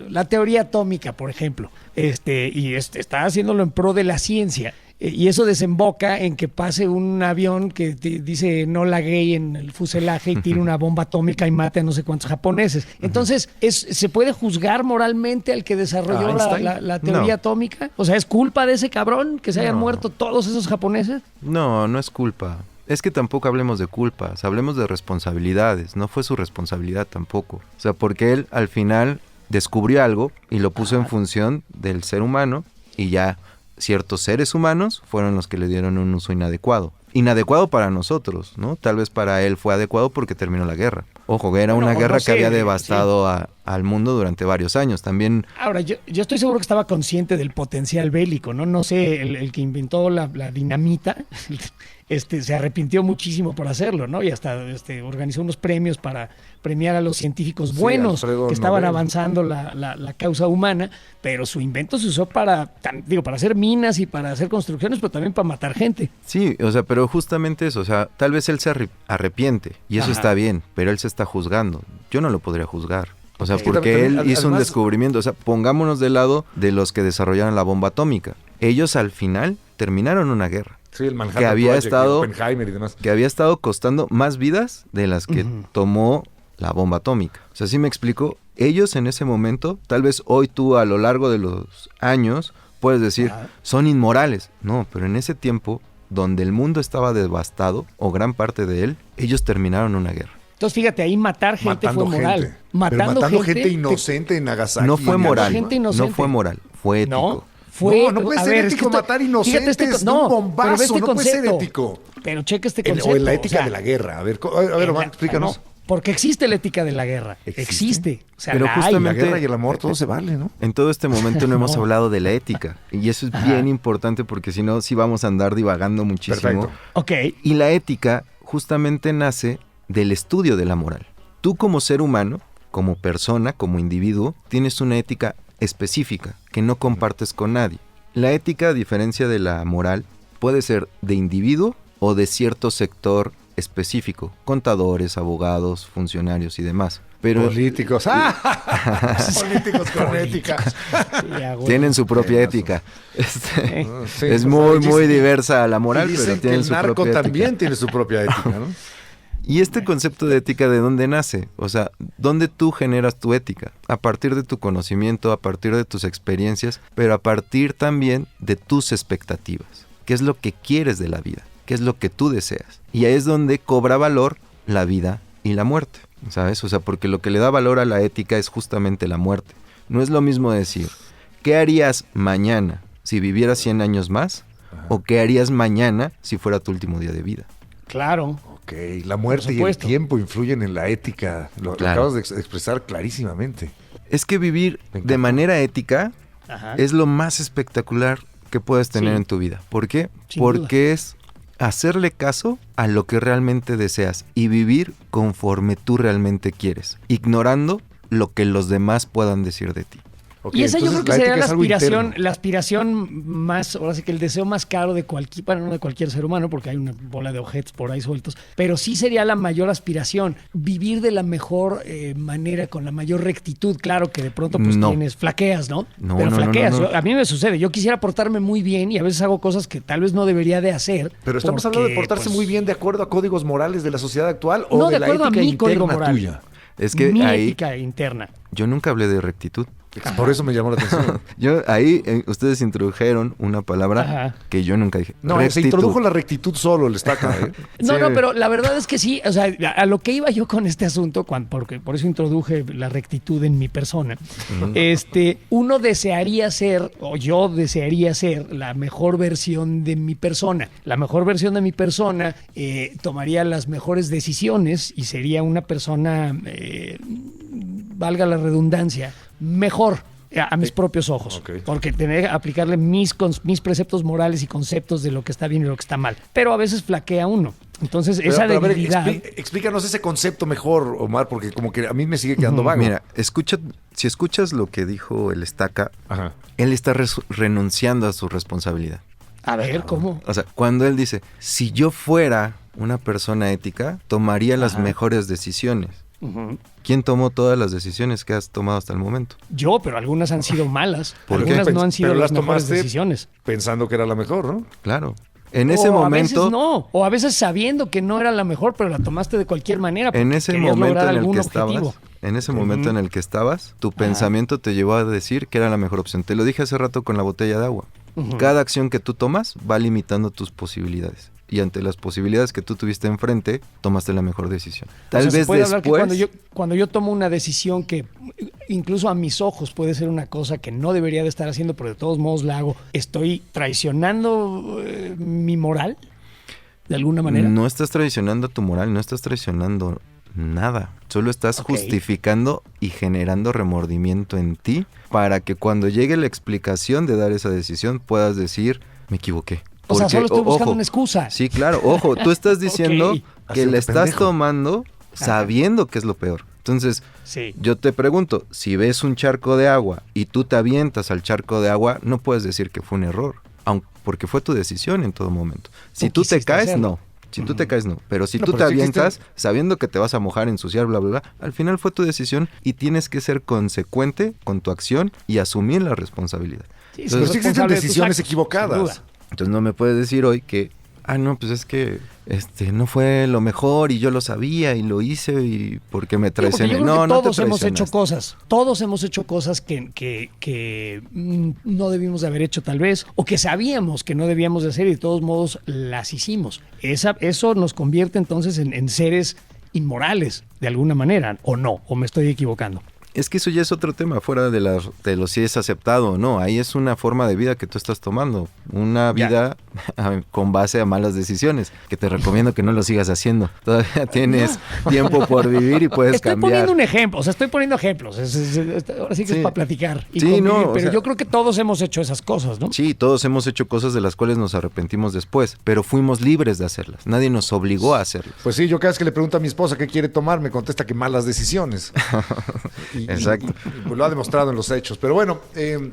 la teoría atómica, por ejemplo, y está haciéndolo en pro de la ciencia, y eso desemboca en que pase un avión que dice no la gay en el fuselaje y tire una bomba atómica y mate a no sé cuántos japoneses. Entonces, ¿se puede juzgar moralmente al que desarrolló Einstein. la teoría No. atómica? O sea, ¿es culpa de ese cabrón que se hayan muerto todos esos japoneses? No, no es culpa. Es que tampoco hablemos de culpas, hablemos de responsabilidades. No fue su responsabilidad tampoco. O sea, porque él al final descubrió algo y lo puso en función del ser humano y ya ciertos seres humanos fueron los que le dieron un uso inadecuado. Inadecuado para nosotros, ¿no? Tal vez para él fue adecuado porque terminó la guerra. Ojo, era Bueno, una o guerra no que sé, había devastado a al mundo durante varios años. También... Ahora, yo estoy seguro que estaba consciente del potencial bélico, ¿no? No sé, el que inventó la dinamita se arrepintió muchísimo por hacerlo, ¿no? Y hasta organizó unos premios para premiar a los científicos buenos Alfredo que estaban Nobel. avanzando la causa humana, pero su invento se usó para hacer minas y para hacer construcciones, pero también para matar gente. Sí, o sea, pero justamente eso, o sea, tal vez él se arrepiente y eso Ajá. está bien, pero él se está juzgando. Yo no lo podría juzgar. O sea, Es que porque también, él hizo un además- descubrimiento. O sea, pongámonos del lado de los que desarrollaron la bomba atómica. Ellos al final terminaron una guerra Sí, el Manhattan que había Project, estado- Oppenheimer y demás. que había estado costando más vidas de las que tomó la bomba atómica. O sea, ¿sí me explico? Ellos en ese momento, tal vez hoy tú a lo largo de los años puedes decir, son inmorales. No, pero en ese tiempo, donde el mundo estaba devastado, o gran parte de él, ellos terminaron una guerra. Entonces, fíjate, ahí matar gente Matando fue moral. gente. Pero matando gente inocente en Nagasaki. No fue en moral, gente no inocente. fue moral, fue ético. No, fue... No puede a ser ver, es ético que matar fíjate inocentes de un pero ve bombazo, este no puede ser concepto. ético. Pero checa este concepto. O en la ética o sea, de la guerra. A ver, Omar, explícanos. no, porque existe la ética de la guerra. Existe. O sea, Pero la hay. La justamente- guerra y el amor, todo se vale, ¿no? En todo este momento no hemos No. hablado de la ética. Y eso es Ajá. bien importante porque si no, sí vamos a andar divagando muchísimo. Perfecto. Ok. Y la ética justamente nace del estudio de la moral. Tú como ser humano, como persona, como individuo, tienes una ética específica que no compartes con nadie. La ética, a diferencia de la moral, puede ser de individuo o de cierto sector específico, contadores, abogados, funcionarios y demás. Pero Políticos. Políticos con ética. Ya, güey. tienen su propia Buenazo. ética. Eh, Sí, Es pues, muy, dicen- muy diversa la y moral, dicen pero que tienen el su narco propia también ética. tiene su propia ética, ¿no? Y este concepto de ética, ¿de dónde nace? O sea, ¿dónde tú generas tu ética? A partir de tu conocimiento, a partir de tus experiencias, pero a partir también de tus expectativas. ¿Qué es lo que quieres de la vida? ¿Qué es lo que tú deseas? Y ahí es donde cobra valor la vida y la muerte, ¿sabes? O sea, porque lo que le da valor a la ética es justamente la muerte. No es lo mismo decir, ¿qué harías mañana si vivieras 100 años más? ¿O qué harías mañana si fuera tu último día de vida? Claro. Ok, la muerte Por y el supuesto. tiempo influyen en la ética. Lo Claro. acabas de expresar clarísimamente. Es que vivir Me encanta. de manera ética Ajá. es lo más espectacular que puedes tener Sí. en tu vida. ¿Por qué? Sin Porque es hacerle caso a lo que realmente deseas y vivir conforme tú realmente quieres, ignorando lo que los demás puedan decir de ti. Ok, Y esa yo entonces creo que sería la ética es algo aspiración, interno. la aspiración más, ahora sí que el deseo más caro de cualquier, bueno, no de cualquier ser humano, porque hay una bola de ojetes por ahí sueltos, pero sí sería la mayor aspiración, vivir de la mejor manera, con la mayor rectitud. Claro que de pronto pues No. flaqueas, ¿no? No, pero no, no, flaqueas. no, no. A mí me sucede, yo quisiera portarme muy bien y a veces hago cosas que tal vez no debería de hacer. Pero estamos porque, hablando de portarse pues, muy bien de acuerdo a códigos morales de la sociedad actual o No, de de la acuerdo a ética mi código interna moral. tuya. Es que mi ahí ética interna. yo nunca hablé de rectitud. Por eso me llamó la atención. Yo ahí ustedes introdujeron una palabra Ajá. que yo nunca dije. No, se Rectitud. introdujo la rectitud solo, el estaca. ¿eh? No, Sí. no, pero la verdad es que sí, o sea, a lo que iba yo con este asunto, porque por eso introduje la rectitud en mi persona, uno desearía ser, o yo desearía ser, la mejor versión de mi persona. La mejor versión de mi persona tomaría las mejores decisiones y sería una persona, valga la redundancia, mejor a mis propios ojos. Ok. Porque tener que aplicarle mis preceptos morales y conceptos de lo que está bien y lo que está mal. Pero a veces flaquea uno. Entonces, esa Pero, a ver, debilidad... explícanos ese concepto mejor, Omar, porque como que a mí me sigue quedando vago. Mira, si escuchas lo que dijo el estaca, Ajá. él está renunciando a su responsabilidad. A ver, ¿cómo? O sea, cuando él dice, si yo fuera una persona ética, tomaría las mejores decisiones. Ujú. ¿Quién tomó todas las decisiones que has tomado hasta el momento? Yo, pero algunas han sido malas. ¿Por qué? Algunas no han sido Pero las las mejores tomaste decisiones. Pensando que era la mejor, ¿no? Claro. En ese O momento, a veces no. O a veces sabiendo que no era la mejor, pero la tomaste de cualquier manera. en porque ese querías momento lograr en el algún que objetivo. estabas, en ese momento en el que estabas, tu pensamiento te llevó a decir que era la mejor opción. Te lo dije hace rato con la botella de agua. Cada acción que tú tomas va limitando tus posibilidades. Y ante las posibilidades que tú tuviste enfrente, tomaste la mejor decisión. Tal O sea, se vez puede hablar que después... cuando yo tomo una decisión que incluso a mis ojos puede ser una cosa que no debería de estar haciendo, pero de todos modos la hago, ¿estoy traicionando mi moral? ¿De alguna manera? No estás traicionando tu moral, no estás traicionando nada. Solo estás Ok. justificando y generando remordimiento en ti para que cuando llegue la explicación de dar esa decisión puedas decir, me equivoqué. O sea, solo estoy buscando ojo, una excusa. Sí, claro, ojo, tú estás diciendo Ok. que Haciendo le estás pendejo. tomando sabiendo que es lo peor. Entonces, Sí. yo te pregunto, si ves un charco de agua y tú te avientas al charco de agua, no puedes decir que fue un error, porque fue tu decisión en todo momento. Si tú te quisiste caes, hacerlo. no. Si tú te caes, no. Pero si No, tú pero te sí existe- avientas sabiendo que te vas a mojar, ensuciar, bla, bla, bla, al final fue tu decisión y tienes que ser consecuente con tu acción y asumir la responsabilidad. Sí, Entonces, Pero sí existen responsable de tus decisiones actos, equivocadas. sin duda. Entonces no me puedes decir hoy que, no, pues es que no fue lo mejor y yo lo sabía y lo hice y porque me Sí, porque traicioné. yo creo No, que no te todos hemos hecho traicionaste. todos hemos hecho cosas que no debimos de haber hecho tal vez, o que sabíamos que no debíamos de hacer y de todos modos las hicimos. Eso nos convierte entonces en seres inmorales, de alguna manera, o no, o me estoy equivocando. Es que eso ya es otro tema, fuera de lo si es aceptado o no. Ahí es una forma de vida que tú estás tomando. Una Ya. vida con base a malas decisiones, que te recomiendo que no lo sigas haciendo. Todavía tienes tiempo por vivir y puedes Estoy cambiar. poniendo un ejemplo, o sea, estoy poniendo ejemplos. Ahora sí que Sí. es para platicar y Sí, convivir, no, o pero sea- yo creo que todos hemos hecho esas cosas, ¿no? Sí, todos hemos hecho cosas de las cuales nos arrepentimos después, pero fuimos libres de hacerlas. Nadie nos obligó a hacerlas. Pues sí, yo cada vez que le pregunto a mi esposa qué quiere tomar, me contesta que malas decisiones. Exacto. Y lo ha demostrado en los hechos. Pero bueno, tengo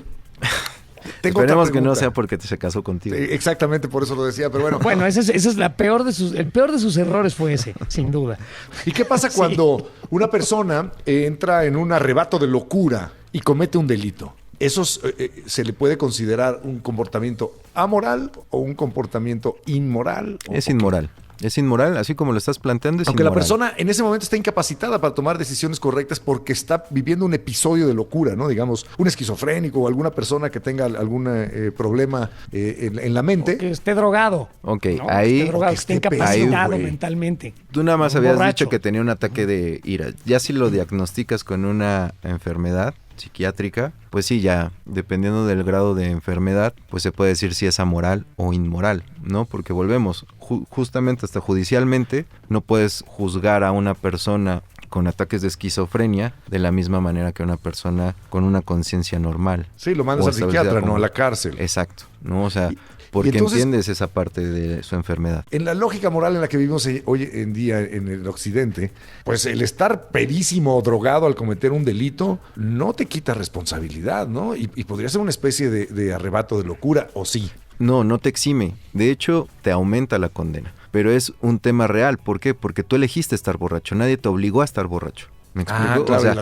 Esperemos otra que no pregunta. sea porque se casó contigo. Exactamente, por eso lo decía, pero bueno. Bueno, esa es el peor de sus errores fue ese, sin duda. ¿Y qué pasa cuando una persona entra en un arrebato de locura y comete un delito? ¿Eso se le puede considerar un comportamiento amoral o un comportamiento inmoral? Es inmoral. Es inmoral, así como lo estás planteando, es Aunque la inmoral. persona en ese momento está incapacitada para tomar decisiones correctas porque está viviendo un episodio de locura, ¿no? Digamos, un esquizofrénico o alguna persona que tenga algún problema en la mente. Que esté drogado. Ok, ¿no? ahí- Que esté drogado, que esté que esté incapacitado pedo, güey. mentalmente. Tú nada más Un habías borracho. dicho que tenía un ataque de ira. Ya si lo diagnosticas con una enfermedad psiquiátrica, pues sí, ya, dependiendo del grado de enfermedad, pues se puede decir si es amoral o inmoral, ¿no? Porque volvemos, justamente hasta judicialmente, no puedes juzgar a una persona con ataques de esquizofrenia de la misma manera que una persona con una conciencia normal. Sí, lo mandas O al psiquiatra, establecida no como- a la cárcel. Exacto, ¿no? O sea, porque entonces- entiendes esa parte de su enfermedad. En la lógica moral en la que vivimos hoy en día en el occidente, pues el estar perísimo o drogado al cometer un delito no te quita responsabilidad, ¿no? Y podría ser una especie de arrebato de locura, ¿o sí? No, no te exime. De hecho, te aumenta la condena. Pero es un tema real. ¿Por qué? Porque tú elegiste estar borracho. Nadie te obligó a estar borracho. ¿Me explico? Claro, O sea,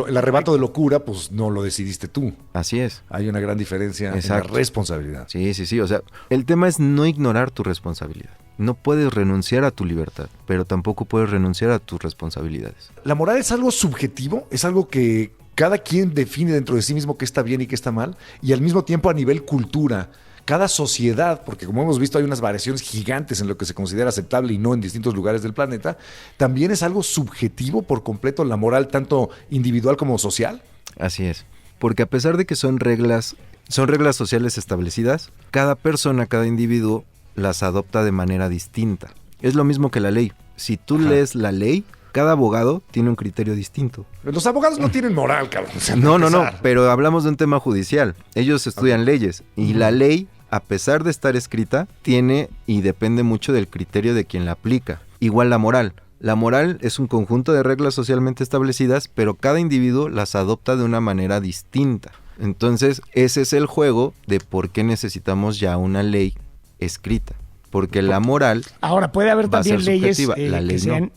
el arrebato de locura, pues no lo decidiste tú. así es. Hay una gran diferencia Exacto. en la responsabilidad. Sí, sí, sí. O sea, el tema es no ignorar tu responsabilidad. No puedes renunciar a tu libertad, pero tampoco puedes renunciar a tus responsabilidades. ¿La moral es algo subjetivo? ¿Es algo que cada quien define dentro de sí mismo qué está bien y qué está mal? Y al mismo tiempo a nivel cultura, cada sociedad, porque como hemos visto hay unas variaciones gigantes en lo que se considera aceptable y no en distintos lugares del planeta, ¿también es algo subjetivo por completo la moral, tanto individual como social? Así es. Porque a pesar de que son reglas sociales establecidas, cada persona, cada individuo las adopta de manera distinta. Es lo mismo que la ley. Si tú lees la ley, cada abogado tiene un criterio distinto. Los abogados no tienen moral, cabrón. O sea, No, para no, no, empezar. pero hablamos de un tema judicial. Ellos estudian leyes y la ley, a pesar de estar escrita, tiene y depende mucho del criterio de quien la aplica. Igual la moral. La moral es un conjunto de reglas socialmente establecidas, pero cada individuo las adopta de una manera distinta. Entonces, ese es el juego de por qué necesitamos ya una ley escrita. Porque la moral Ahora, puede haber va a ser también leyes subjetiva, la ley que sean... no.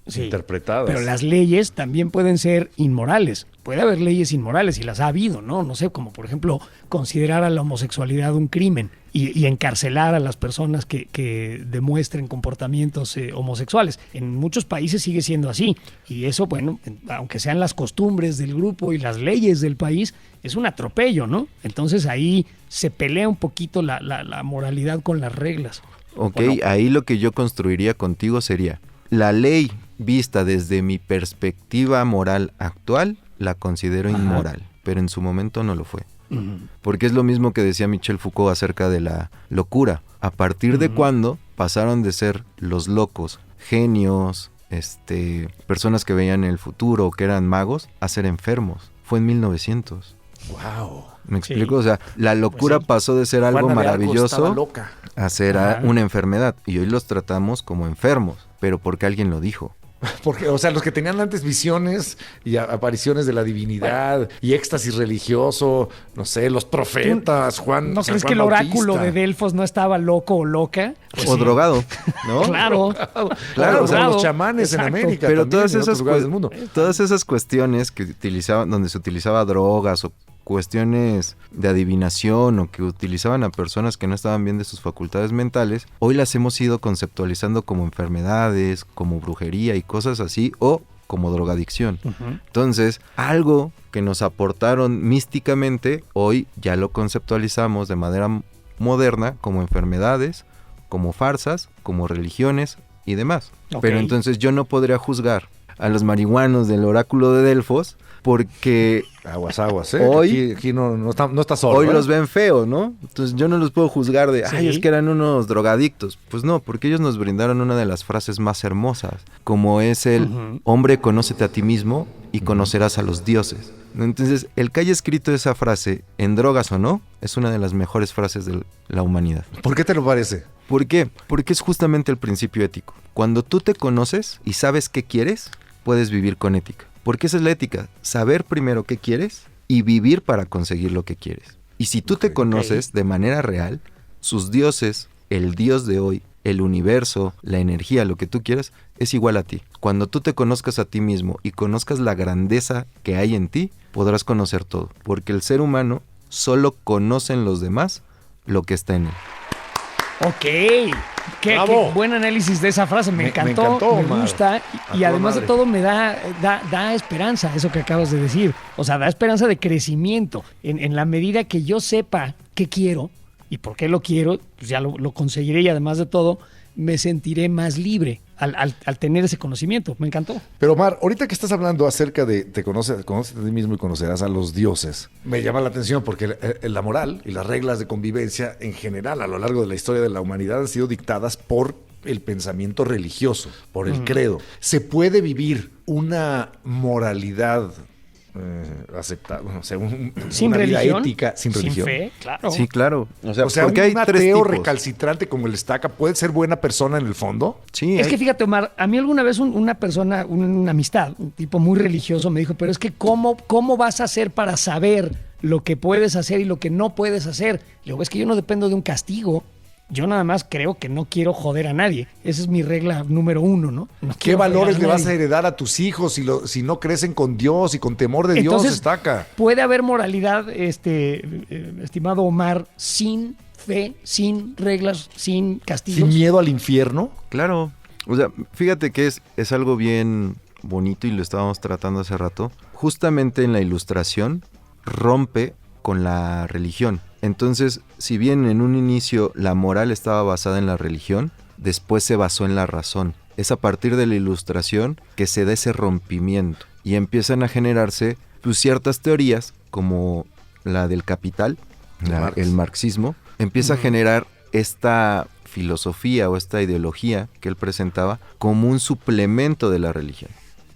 Sí, Interpretadas. pero las leyes también pueden ser inmorales. Puede haber leyes inmorales y las ha habido, ¿no? No sé, como por ejemplo considerar a la homosexualidad un crimen y encarcelar a las personas que demuestren comportamientos homosexuales. En muchos países sigue siendo así. Y eso, bueno, aunque sean las costumbres del grupo y las leyes del país, es un atropello, ¿no? Entonces ahí se pelea un poquito la moralidad con las reglas. Ok, ¿O no? ahí lo que yo construiría contigo sería, la ley vista desde mi perspectiva moral actual, la considero inmoral, pero en su momento no lo fue. Porque es lo mismo que decía Michel Foucault acerca de la locura. ¿A partir de cuándo pasaron de ser los locos genios, personas que veían el futuro o que eran magos a ser enfermos. Fue en 1900. Wow. ¿Me explico? O sea, la locura Pues sí. pasó de ser algo Juana de Arco estaba maravilloso loca. a ser Ajá. una enfermedad. Y hoy los tratamos como enfermos, pero porque alguien lo dijo. Porque, o sea, los que tenían antes visiones y apariciones de la divinidad y éxtasis religioso, no sé, los profetas, Juan. ¿No San crees Juan que el oráculo Bautista. de Delfos no estaba loco o loca? Pues O sí. drogado, ¿no? Claro. Claro, o sea, Drogado. los chamanes Exacto. en América, Pero también, todas en otros esas, lugares del mundo. todas esas cuestiones que utilizaban, donde se utilizaba drogas o cuestiones de adivinación o que utilizaban a personas que no estaban bien de sus facultades mentales, hoy las hemos ido conceptualizando como enfermedades, como brujería y cosas así, o como drogadicción. Entonces, algo que nos aportaron místicamente, hoy ya lo conceptualizamos de manera moderna como enfermedades, como farsas, como religiones y demás. Ok. Pero entonces yo no podría juzgar a los marihuanos del oráculo de Delfos porque Aguas, ¿eh? Hoy- Aquí no está solo. hoy ¿eh? los ven feos, ¿no? Entonces yo no los puedo juzgar de, ay, Sí. es que eran unos drogadictos. Pues no, porque ellos nos brindaron una de las frases más hermosas, como es el Ujú. hombre, conócete a ti mismo y conocerás a los dioses. Entonces, el que haya escrito esa frase, en drogas o no, es una de las mejores frases de la humanidad. ¿Por qué te lo parece? ¿Por qué? Porque es justamente el principio ético. Cuando tú te conoces y sabes qué quieres, puedes vivir con ética. Porque esa es la ética, saber primero qué quieres y vivir para conseguir lo que quieres. Y si tú te conoces de manera real, sus dioses, el Dios de hoy, el universo, la energía, lo que tú quieras, es igual a ti. Cuando tú te conozcas a ti mismo y conozcas la grandeza que hay en ti, podrás conocer todo. Porque el ser humano solo conoce en los demás lo que está en él. Ok. Qué Bravo. buen análisis de esa frase. Me encantó, me Omar. gusta. A Y toda además de madre. todo me da esperanza eso que acabas de decir. O sea, da esperanza de crecimiento. En la medida que yo sepa qué quiero y por qué lo quiero, pues ya lo conseguiré y además de todo me sentiré más libre al tener ese conocimiento. Me encantó. Pero Omar, ahorita que estás hablando acerca de conoces a ti mismo y conocerás a los dioses, me llama la atención porque la moral y las reglas de convivencia en general a lo largo de la historia de la humanidad han sido dictadas por el pensamiento religioso, por el credo. ¿Se puede vivir una moralidad aceptable, o sea, Sin una vida religión. ética sin religión? Fe, claro. Sí, claro. O sea, O sea, porque un hay tres ateo tipos. recalcitrante como el Estaca puede ser buena persona en el fondo. Sí, Es hay- que fíjate, Omar, a mí alguna vez una persona, una amistad, un tipo muy religioso me dijo, pero es que ¿cómo vas a hacer para saber lo que puedes hacer y lo que no puedes hacer? Le digo, es que yo no dependo de un castigo. Yo nada más creo que no quiero joder a nadie. Esa es mi regla número 1, ¿no? No ¿Qué quiero joder valores a le vas a nadie. heredar a tus hijos si no crecen con Dios y con temor de Entonces, Dios, Estaca? Puede haber moralidad, estimado Omar, sin fe, sin reglas, sin castigos. ¿Sin miedo al infierno? Claro. O sea, fíjate que es algo bien bonito y lo estábamos tratando hace rato. Justamente en la ilustración rompe con la religión. Entonces, si bien en un inicio la moral estaba basada en la religión, después se basó en la razón. Es a partir de la ilustración que se da ese rompimiento y empiezan a generarse pues, ciertas teorías como la del capital, Marx. el marxismo, empieza a generar esta filosofía o esta ideología que él presentaba como un suplemento de la religión.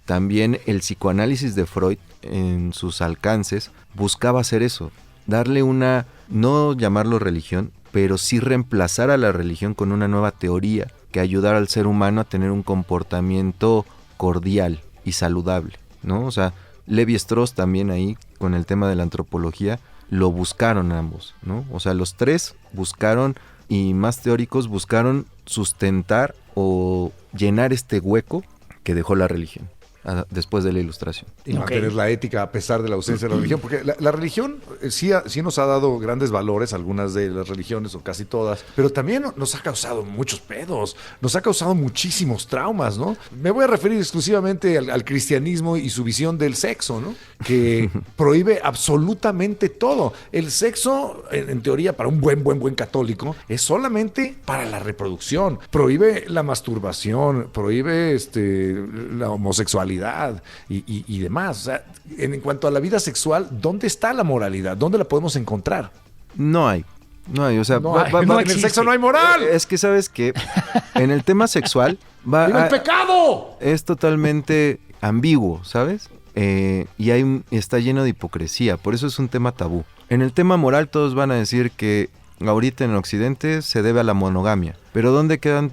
También el psicoanálisis de Freud en sus alcances buscaba hacer eso, darle una, no llamarlo religión, pero sí reemplazar a la religión con una nueva teoría que ayudara al ser humano a tener un comportamiento cordial y saludable, ¿no? O sea, Levi-Strauss también ahí con el tema de la antropología lo buscaron ambos, ¿no? O sea, los tres buscaron y más teóricos buscaron sustentar o llenar este hueco que dejó la religión después de la ilustración. Y Ok. mantener la ética a pesar de la ausencia de la religión. Porque la religión sí nos ha dado grandes valores, algunas de las religiones o casi todas, pero también nos ha causado muchos pedos, nos ha causado muchísimos traumas, ¿no? Me voy a referir exclusivamente al cristianismo y su visión del sexo, ¿no? Que prohíbe absolutamente todo. El sexo, en teoría, para un buen católico, es solamente para la reproducción. Prohíbe la masturbación, prohíbe la homosexualidad y demás. O sea, en cuanto a la vida sexual, ¿dónde está la moralidad? ¿Dónde la podemos encontrar? No hay, o sea, No hay, va- en el existe. sexo no hay moral. Es que sabes que en el tema sexual ¡Viva el pecado! Es totalmente ambiguo, ¿sabes? Y está lleno de hipocresía, por eso es un tema tabú. En el tema moral todos van a decir que ahorita en Occidente se debe a la monogamia, pero ¿dónde quedan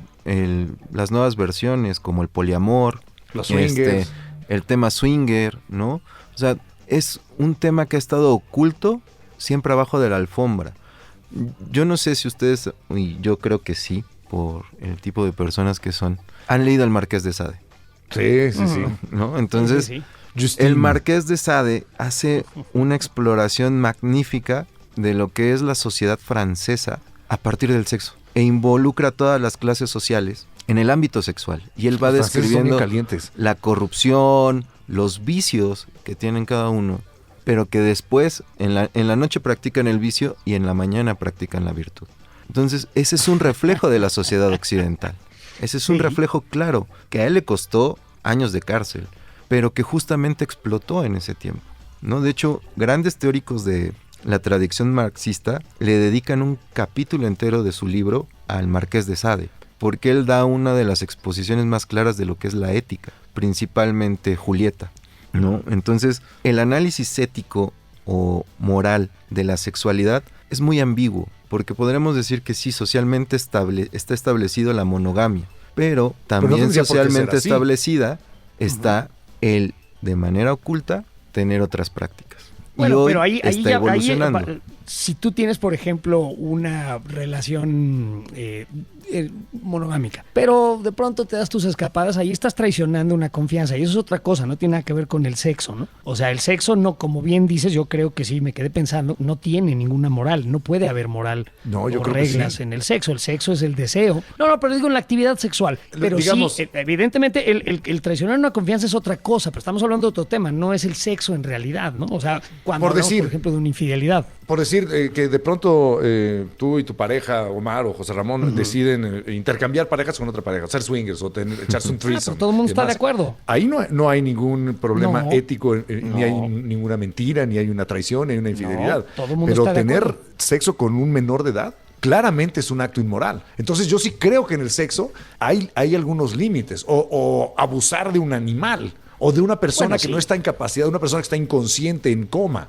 las nuevas versiones como el poliamor? Los swingers. El tema swinger, ¿no? O sea, es un tema que ha estado oculto siempre abajo de la alfombra. Yo no sé si ustedes, y yo creo que sí, por el tipo de personas que son, han leído El Marqués de Sade. Sí. ¿No? Entonces, Sí. el Marqués de Sade hace una exploración magnífica de lo que es la sociedad francesa a partir del sexo e involucra a todas las clases sociales en el ámbito sexual. Y él va Los franceses son describiendo bien calientes. la corrupción, los vicios que tienen cada uno, pero que después en la noche practican el vicio y en la mañana practican la virtud. Entonces, ese es un reflejo de la sociedad occidental. Ese es un reflejo claro, que a él le costó años de cárcel, pero que justamente explotó en ese tiempo, ¿no? De hecho, grandes teóricos de la tradición marxista le dedican un capítulo entero de su libro al Marqués de Sade, porque él da una de las exposiciones más claras de lo que es la ética, principalmente Julieta, ¿no? Entonces, el análisis ético o moral de la sexualidad es muy ambiguo, porque podremos decir que sí, socialmente está establecido la monogamia, pero también tendría por qué ser socialmente así. establecida está el, de manera oculta, tener otras prácticas. Bueno, y hoy pero ahí está ya, evolucionando. si tú tienes, por ejemplo, una relación monogámica, pero de pronto te das tus escapadas, ahí estás traicionando una confianza y eso es otra cosa, no tiene nada que ver con el sexo, ¿no? O sea, el sexo no, como bien dices, yo creo que sí, me quedé pensando, no tiene ninguna moral, no puede haber moral No, yo o creo que reglas sí. en el sexo es el deseo. No, pero digo en la actividad sexual, pero Digamos- sí, evidentemente el traicionar una confianza es otra cosa, pero estamos hablando de otro tema, no es el sexo en realidad, ¿no? O sea, cuando Por hablamos, decir- por ejemplo, de una infidelidad. Por decir que de pronto tú y tu pareja, Omar o José Ramón, deciden intercambiar parejas con otra pareja, ser swingers o echarse un threesome. pero todo el mundo y está demás. de acuerdo. Ahí no hay ningún problema No. ético, ni No. hay ninguna mentira, ni hay una traición, ni hay una infidelidad. todo el mundo Pero está de tener acuerdo. sexo con un menor de edad claramente es un acto inmoral. Entonces yo sí creo que en el sexo hay algunos límites, o abusar de un animal, o de una persona Bueno, que sí. no está en capacidad, de una persona que está inconsciente, en coma.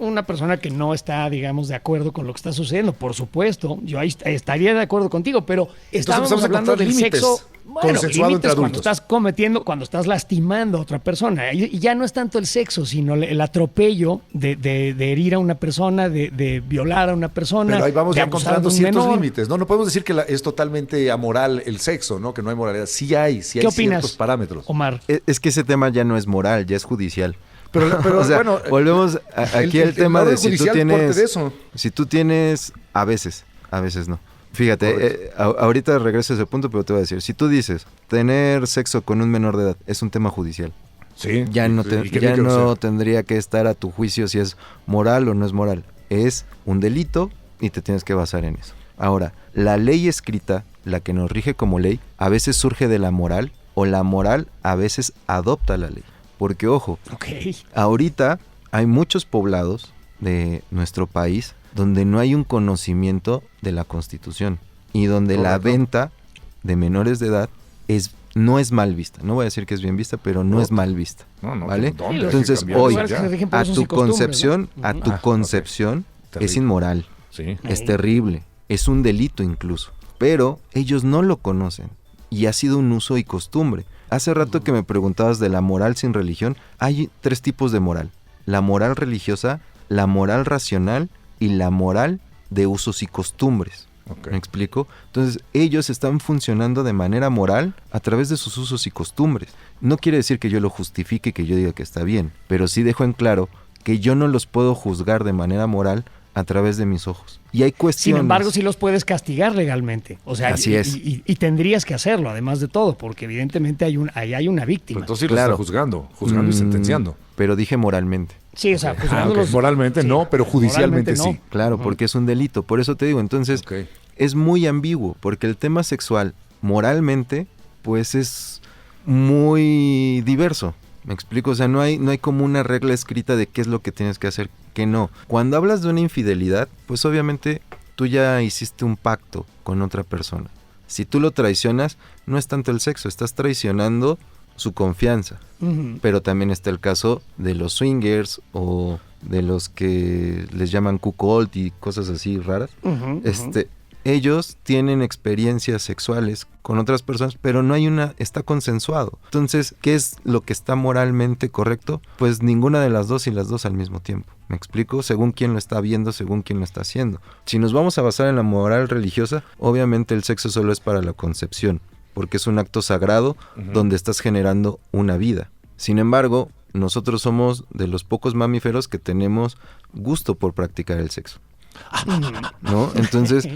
Una persona que no está, digamos, de acuerdo con lo que está sucediendo, por supuesto, yo ahí estaría de acuerdo contigo, pero estamos empezamos a hablando encontrar del límites sexo. Bueno, consensuado límites entre cuando adultos. cuando estás lastimando a otra persona. Y ya no es tanto el sexo, sino el atropello de herir a una persona, de violar a una persona. Pero ahí vamos de ya abusar encontrando de un ciertos menor. límites. No podemos decir que es totalmente amoral el sexo, ¿no? Que no hay moralidad. Sí hay ¿Qué opinas, ciertos parámetros. Omar? Es que ese tema ya no es moral, ya es judicial. Pero O sea, bueno, volvemos aquí al tema orden de si tú judicial tienes, parte de eso. si tú tienes, a veces no. Fíjate, Correcto. ahorita regreso a ese punto, pero te voy a decir, si tú dices tener sexo con un menor de edad es un tema judicial, Sí. ya no, ¿Y qué ya tiene que no ser? tendría que estar a tu juicio si es moral o no es moral. Es un delito y te tienes que basar en eso. Ahora, la ley escrita, la que nos rige como ley, a veces surge de la moral o la moral a veces adopta la ley. Porque, ojo, Ok. ahorita hay muchos poblados de nuestro país donde no hay un conocimiento de la Constitución y donde la Correcto. venta de menores de edad no es mal vista. No voy a decir que es bien vista, pero no es mal vista. No, ¿vale? ¿dónde hay que Entonces, cambiar hoy, eso lugares que ya? se rigen por a usos tu y costumbres, concepción, ¿no? a tu Ah, concepción Terrible. es inmoral, Sí. es terrible, es un delito incluso, pero ellos no lo conocen y ha sido un uso y costumbre. Hace rato que me preguntabas de la moral sin religión, hay 3 tipos de moral: la moral religiosa, la moral racional y la moral de usos y costumbres. Ok. ¿Me explico? Entonces, ellos están funcionando de manera moral a través de sus usos y costumbres. No quiere decir que yo lo justifique, que yo diga que está bien, pero sí dejo en claro que yo no los puedo juzgar de manera moral a través de mis ojos. Y hay cuestiones... Sin embargo, sí los puedes castigar legalmente. O sea, Así es. Y tendrías que hacerlo, además de todo, porque evidentemente ahí hay una Pero víctima. entonces sí Claro. lo está juzgando y sentenciando. Pero dije moralmente. Sí, o sea, Ok. juzgándolos- Moralmente sí, no, pero judicialmente moralmente sí. Claro, porque es un delito. Por eso te digo, entonces, Ok. es muy ambiguo, porque el tema sexual, moralmente, pues es muy diverso. ¿Me explico? O sea, no hay como una regla escrita de qué es lo que tienes que hacer, qué no. Cuando hablas de una infidelidad, pues obviamente tú ya hiciste un pacto con otra persona. Si tú lo traicionas, no es tanto el sexo, estás traicionando su confianza. Pero también está el caso de los swingers o de los que les llaman cuckold y cosas así raras. Ellos tienen experiencias sexuales con otras personas, pero no hay está consensuado. Entonces, ¿qué es lo que está moralmente correcto? Pues ninguna de las dos y las dos al mismo tiempo. ¿Me explico? Según quién lo está viendo, según quién lo está haciendo. Si nos vamos a basar en la moral religiosa, obviamente el sexo solo es para la concepción, porque es un acto sagrado donde estás generando una vida. Sin embargo, nosotros somos de los pocos mamíferos que tenemos gusto por practicar el sexo, ¿no? Entonces,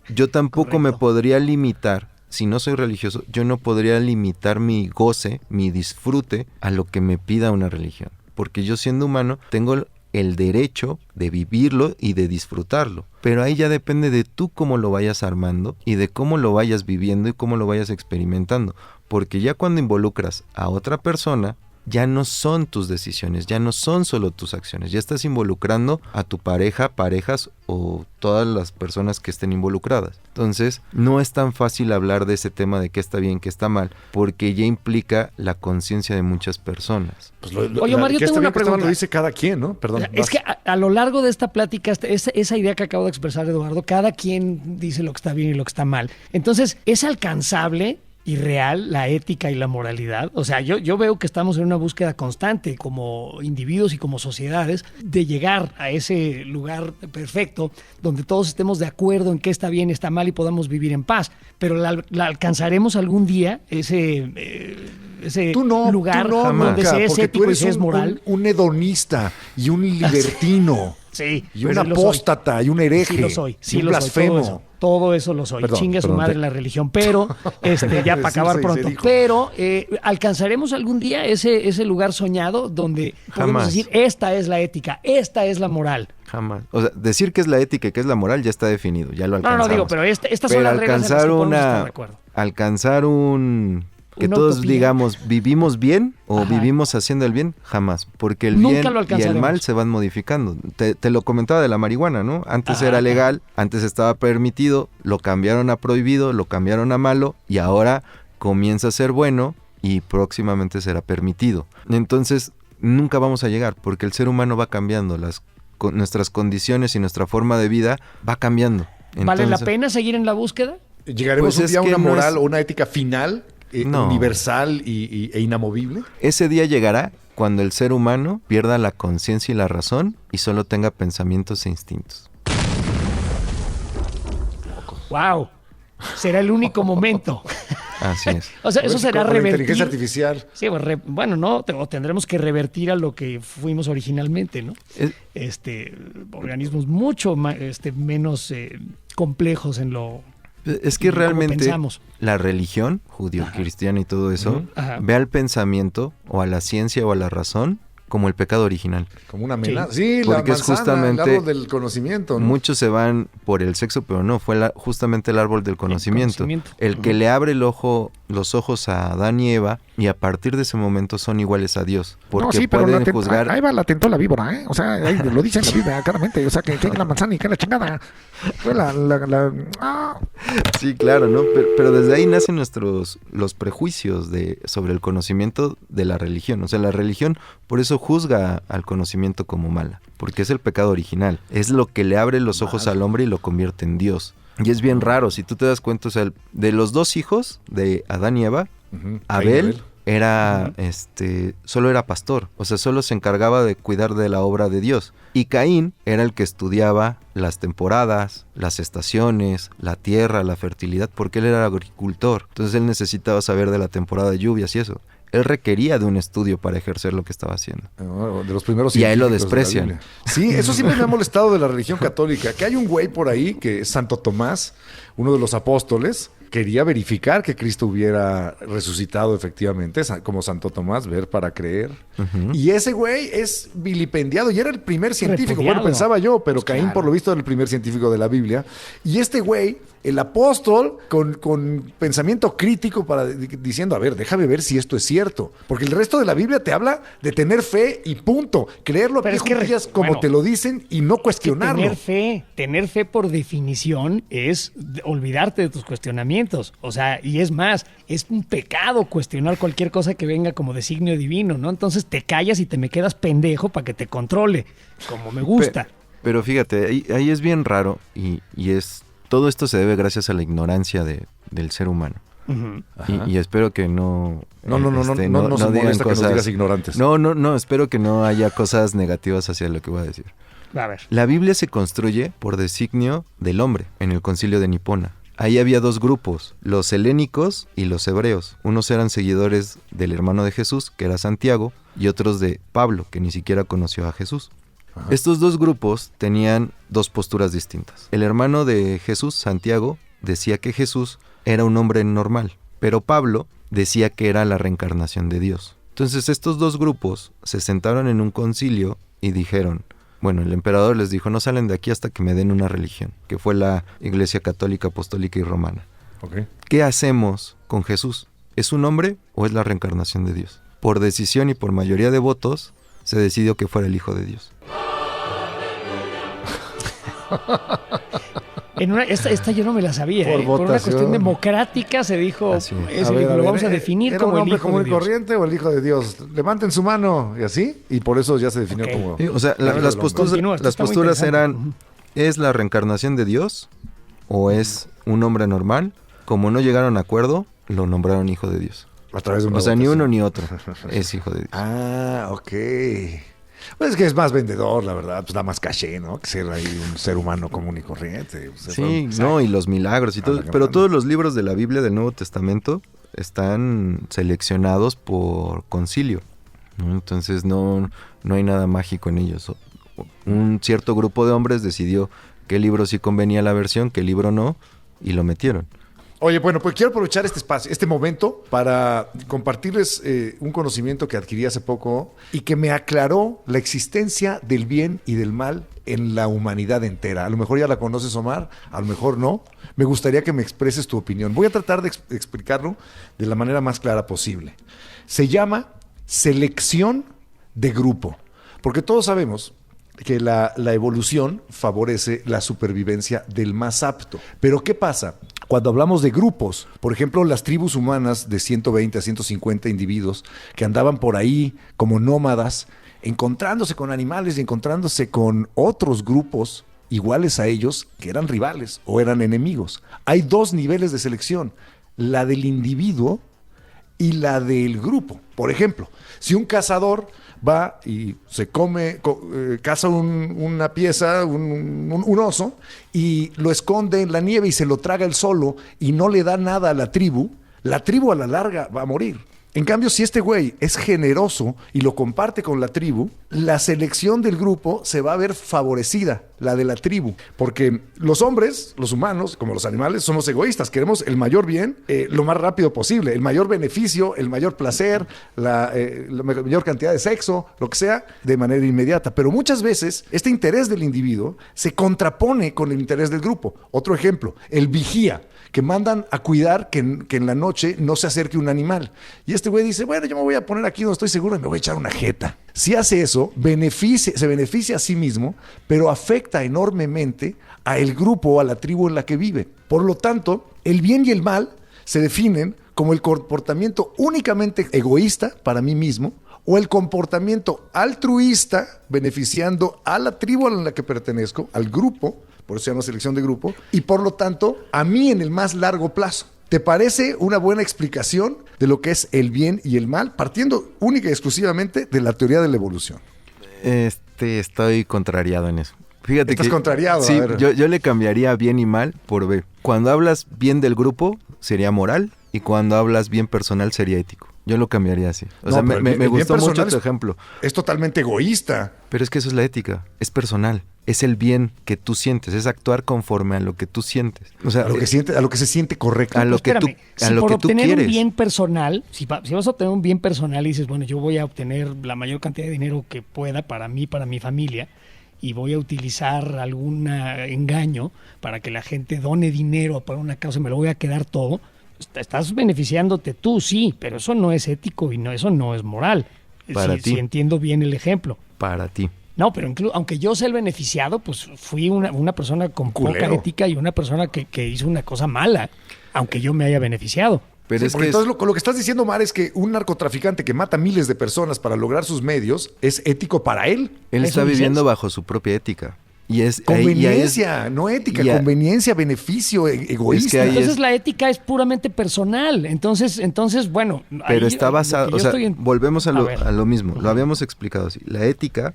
yo tampoco me podría limitar, si no soy religioso, yo no podría limitar mi goce, mi disfrute a lo que me pida una religión. Porque yo siendo humano tengo el derecho de vivirlo y de disfrutarlo. Pero ahí ya depende de tú cómo lo vayas armando y de cómo lo vayas viviendo y cómo lo vayas experimentando. Porque ya cuando involucras a otra persona, ya no son tus decisiones, ya no son solo tus acciones, ya estás involucrando a tu pareja, parejas o todas las personas que estén involucradas. Entonces, no es tan fácil hablar de ese tema de qué está bien, qué está mal, porque ya implica la conciencia de muchas personas. Pues Oye, Omar, yo tengo una pregunta. Lo dice cada quien, ¿no? Perdón. Es que a lo largo de esta plática, esa idea que acabo de expresar, Eduardo, cada quien dice lo que está bien y lo que está mal. Entonces, ¿es alcanzable y real la ética y la moralidad? O sea, yo veo que estamos en una búsqueda constante como individuos y como sociedades de llegar a ese lugar perfecto donde todos estemos de acuerdo en qué está bien, está mal y podamos vivir en paz. Pero ¿la alcanzaremos algún día ese lugar donde se es ético y se es moral? Un hedonista y un libertino. Sí, y un apóstata y un hereje. Sí lo soy. Sí, y un blasfemo. Todo eso lo soy. Chingue a su madre la religión. Pero, ya para acabar pronto. Pero, ¿alcanzaremos algún día ese lugar soñado donde podemos decir, esta es la ética, esta es la moral? Jamás. O sea, decir que es la ética y que es la moral ya está definido, ya lo alcanzamos. No, digo, pero estas son las reglas en las que podemos estar de acuerdo. Alcanzar que todos utopía, digamos, ¿vivimos bien o vivimos haciendo el bien? Jamás, porque el bien y el mal se van modificando. Te lo comentaba de la marihuana, ¿no? Antes era legal, antes estaba permitido, lo cambiaron a prohibido, lo cambiaron a malo y ahora comienza a ser bueno y próximamente será permitido. Entonces, nunca vamos a llegar porque el ser humano va cambiando, nuestras condiciones y nuestra forma de vida va cambiando. Entonces, ¿vale la pena seguir en la búsqueda? ¿Llegaremos un día a una moral o una ética final? Universal e inamovible. Ese día llegará cuando el ser humano pierda la conciencia y la razón y solo tenga pensamientos e instintos. ¡Wow! Será el único momento. Así es. O sea, eso será revertir. La inteligencia artificial. Sí, bueno, no, tendremos que revertir a lo que fuimos originalmente, ¿no? Organismos mucho menos complejos en lo. Es que realmente la religión judío-cristiana y todo eso ve al pensamiento o a la ciencia o a la razón como el pecado original. Como una amenaza. Sí, porque la manzana, es justamente el árbol del conocimiento, ¿no? Muchos se van por el sexo, pero no, fue justamente el árbol del conocimiento. El que le abre los ojos a Adán y Eva, y a partir de ese momento son iguales a Dios. Porque pueden juzgar. Ahí va, la tentó la víbora, ¿eh? O sea, ahí lo dice en la Biblia, claramente. O sea, que hay la manzana y que la chingada. Fue Sí, claro, ¿no? Pero desde ahí nacen los prejuicios sobre el conocimiento de la religión. O sea, la religión por eso juzga al conocimiento como mala, porque es el pecado original. Es lo que le abre los ojos al hombre y lo convierte en Dios. Y es bien raro, si tú te das cuenta, o sea, de los dos hijos de Adán y Eva, Abel era solo era pastor, o sea, solo se encargaba de cuidar de la obra de Dios. Y Caín era el que estudiaba las temporadas, las estaciones, la tierra, la fertilidad, porque él era agricultor. Entonces él necesitaba saber de la temporada de lluvias y eso. Él requería de un estudio para ejercer lo que estaba haciendo. De los primeros y a él lo desprecian. Sí, eso siempre me ha molestado de la religión católica, que hay un güey por ahí que es Santo Tomás, uno de los apóstoles, quería verificar que Cristo hubiera resucitado efectivamente, como Santo Tomás, ver para creer. Y ese güey es vilipendiado y era el primer científico, bueno, pensaba yo, pero pues Caín por lo visto era el primer científico de la Biblia. Y este güey, el apóstol, con pensamiento crítico diciendo, a ver, déjame ver si esto es cierto. Porque el resto de la Biblia te habla de tener fe y punto. Creerlo a pie juntillas como te lo dicen y no cuestionarlo. Tener fe por definición es olvidarte de tus cuestionamientos. mandamientos. O sea, y es más, es un pecado cuestionar cualquier cosa que venga como designio divino, ¿no? Entonces te callas y te me quedas pendejo para que te controle, como me gusta. Pero fíjate, ahí es bien raro y todo esto se debe gracias a la ignorancia del ser humano. Ujú. Y espero que no... No nos digan molesta que nos cosas... digas ignorantes. No, espero que no haya cosas negativas hacia lo que voy a decir. A ver. La Biblia se construye por designio del hombre en el concilio de Nipona. Ahí había dos grupos, los helénicos y los hebreos. Unos eran seguidores del hermano de Jesús, que era Santiago, y otros de Pablo, que ni siquiera conoció a Jesús. Ajá. Estos dos grupos tenían dos posturas distintas. El hermano de Jesús, Santiago, decía que Jesús era un hombre normal, pero Pablo decía que era la reencarnación de Dios. Entonces estos dos grupos se sentaron en un concilio y dijeron... Bueno, el emperador les dijo, no salen de aquí hasta que me den una religión, que fue la Iglesia Católica, Apostólica y Romana. Okay. ¿Qué hacemos con Jesús? ¿Es un hombre o es la reencarnación de Dios? Por decisión y por mayoría de votos, se decidió que fuera el Hijo de Dios. Esta yo no me la sabía. Por Por una votación. cuestión democrática se dijo, Así es. lo vamos a definir ¿era como un el hombre Hijo común de y Dios. corriente o el Hijo de Dios? Levanten su mano y así, y por eso ya se definió Ok. como... Sí, o sea, las posturas, Continúa, esto las está muy posturas interesante. eran, ¿es la reencarnación de Dios o es un hombre normal? Como no llegaron a acuerdo, lo nombraron Hijo de Dios. A través de una O sea, ni votación. uno ni otro es Hijo de Dios. Ah, ok. Pues es que es más vendedor, la verdad. Pues da más caché, ¿no? Que ser ahí un ser humano común y corriente. O sea, Sí, no, y los milagros y todo. la que Pero manda. todos los libros de la Biblia del Nuevo Testamento están seleccionados por concilio, ¿no? Entonces no hay nada mágico en ellos. Un cierto grupo de hombres decidió qué libro sí convenía a la versión, qué libro no, y lo metieron. Oye, bueno, pues quiero aprovechar este espacio, este momento, para compartirles un conocimiento que adquirí hace poco y que me aclaró la existencia del bien y del mal en la humanidad entera. A lo mejor ya la conoces, Omar, a lo mejor no. Me gustaría que me expreses tu opinión. Voy a tratar de explicarlo de la manera más clara posible. Se llama selección de grupo, porque todos sabemos que la evolución favorece la supervivencia del más apto. Pero ¿qué pasa? Cuando hablamos de grupos, por ejemplo, las tribus humanas de 120 a 150 individuos que andaban por ahí como nómadas, encontrándose con animales y encontrándose con otros grupos iguales a ellos que eran rivales o eran enemigos. Hay dos niveles de selección, la del individuo y la del grupo. Por ejemplo, si un cazador va y se caza una pieza, un oso, y lo esconde en la nieve y se lo traga él solo y no le da nada a la tribu a la larga va a morir. En cambio, si este güey es generoso y lo comparte con la tribu, la selección del grupo se va a ver favorecida, la de la tribu. Porque los hombres, los humanos, como los animales, somos egoístas. Queremos el mayor bien lo más rápido posible, el mayor beneficio, el mayor placer, la mayor cantidad de sexo, lo que sea, de manera inmediata. Pero muchas veces este interés del individuo se contrapone con el interés del grupo. Otro ejemplo, el vigía, que mandan a cuidar que en la noche no se acerque un animal. Y este güey dice, bueno, yo me voy a poner aquí donde estoy seguro y me voy a echar una jeta. Si hace eso, se beneficia a sí mismo, pero afecta enormemente a el grupo o a la tribu en la que vive. Por lo tanto, el bien y el mal se definen como el comportamiento únicamente egoísta para mí mismo o el comportamiento altruista beneficiando a la tribu a la que pertenezco, al grupo, por eso se llama selección de grupo, y por lo tanto, a mí en el más largo plazo. ¿Te parece una buena explicación de lo que es el bien y el mal, partiendo única y exclusivamente de la teoría de la evolución? Estoy contrariado en eso. Fíjate Estás que contrariado, sí, a ver. yo le cambiaría bien y mal por B. Cuando hablas bien del grupo, sería moral, y cuando hablas bien personal, sería ético. Yo lo cambiaría así. O sea, pero el me bien gustó mucho personal tu ejemplo. Es totalmente egoísta. Pero es que eso es la ética, es personal, es el bien que tú sientes, es actuar conforme a lo que tú sientes. O sea, A lo que se siente correcto. a lo que tú, Espérame, a si lo por que tú obtener quieres. un bien personal, si vas a obtener un bien personal y dices, bueno, yo voy a obtener la mayor cantidad de dinero que pueda para mí, para mi familia, y voy a utilizar algún engaño para que la gente done dinero para una causa y me lo voy a quedar todo, estás beneficiándote tú, sí, pero eso no es ético y eso no es moral. Para ti. Si entiendo bien el ejemplo. Para ti. No, pero aunque yo sea el beneficiado, pues fui una persona con poca Culero. ética y una persona que hizo una cosa mala, aunque yo me haya beneficiado. Pero Sí, es porque que entonces lo que estás diciendo, Omar, es que un narcotraficante que mata miles de personas para lograr sus medios es ético para él. él ¿Eso está dices? viviendo bajo su propia ética. Y es Conveniencia, no ética, y a- conveniencia, beneficio, egoísta. Es que ahí Entonces la ética es puramente personal. Entonces bueno. pero ahí, está lo basado, que yo o sea, estoy volvemos a ver. lo mismo, lo habíamos explicado así. La ética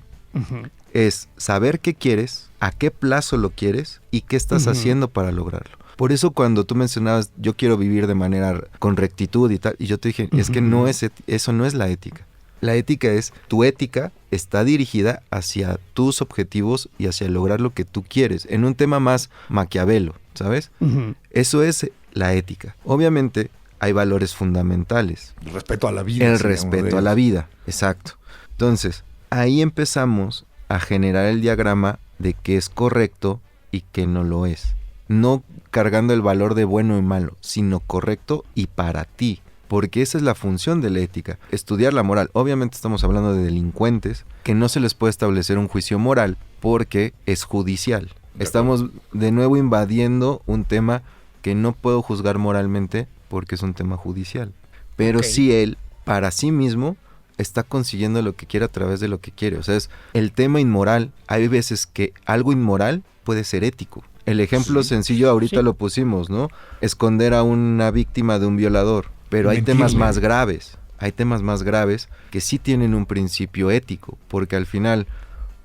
es saber qué quieres, a qué plazo lo quieres y qué estás haciendo para lograrlo. Por eso cuando tú mencionabas, yo quiero vivir de manera con rectitud y tal, y yo te dije, es que no es eso no es la ética. La ética es, tu ética está dirigida hacia tus objetivos y hacia lograr lo que tú quieres, en un tema más maquiavelo, ¿sabes? Ujú. Eso es la ética. Obviamente hay valores fundamentales. El respeto a la vida. El sería uno de respeto a la ellos. vida, exacto. Entonces, ahí empezamos a generar el diagrama de qué es correcto y qué no lo es. No cargando el valor de bueno y malo, sino correcto y para ti. Porque esa es la función de la ética, estudiar la moral. Obviamente estamos hablando de delincuentes que no se les puede establecer un juicio moral porque es judicial. Estamos de nuevo invadiendo un tema que no puedo juzgar moralmente porque es un tema judicial. Pero Ok. sí él, para sí mismo, está consiguiendo lo que quiere a través de lo que quiere. O sea, es el tema inmoral. Hay veces que algo inmoral puede ser ético. El ejemplo sencillo ahorita Sí. lo pusimos, ¿no? Esconder a una víctima de un violador. Pero hay temas Mentirle. más graves. Hay temas más graves que sí tienen un principio ético. Porque al final,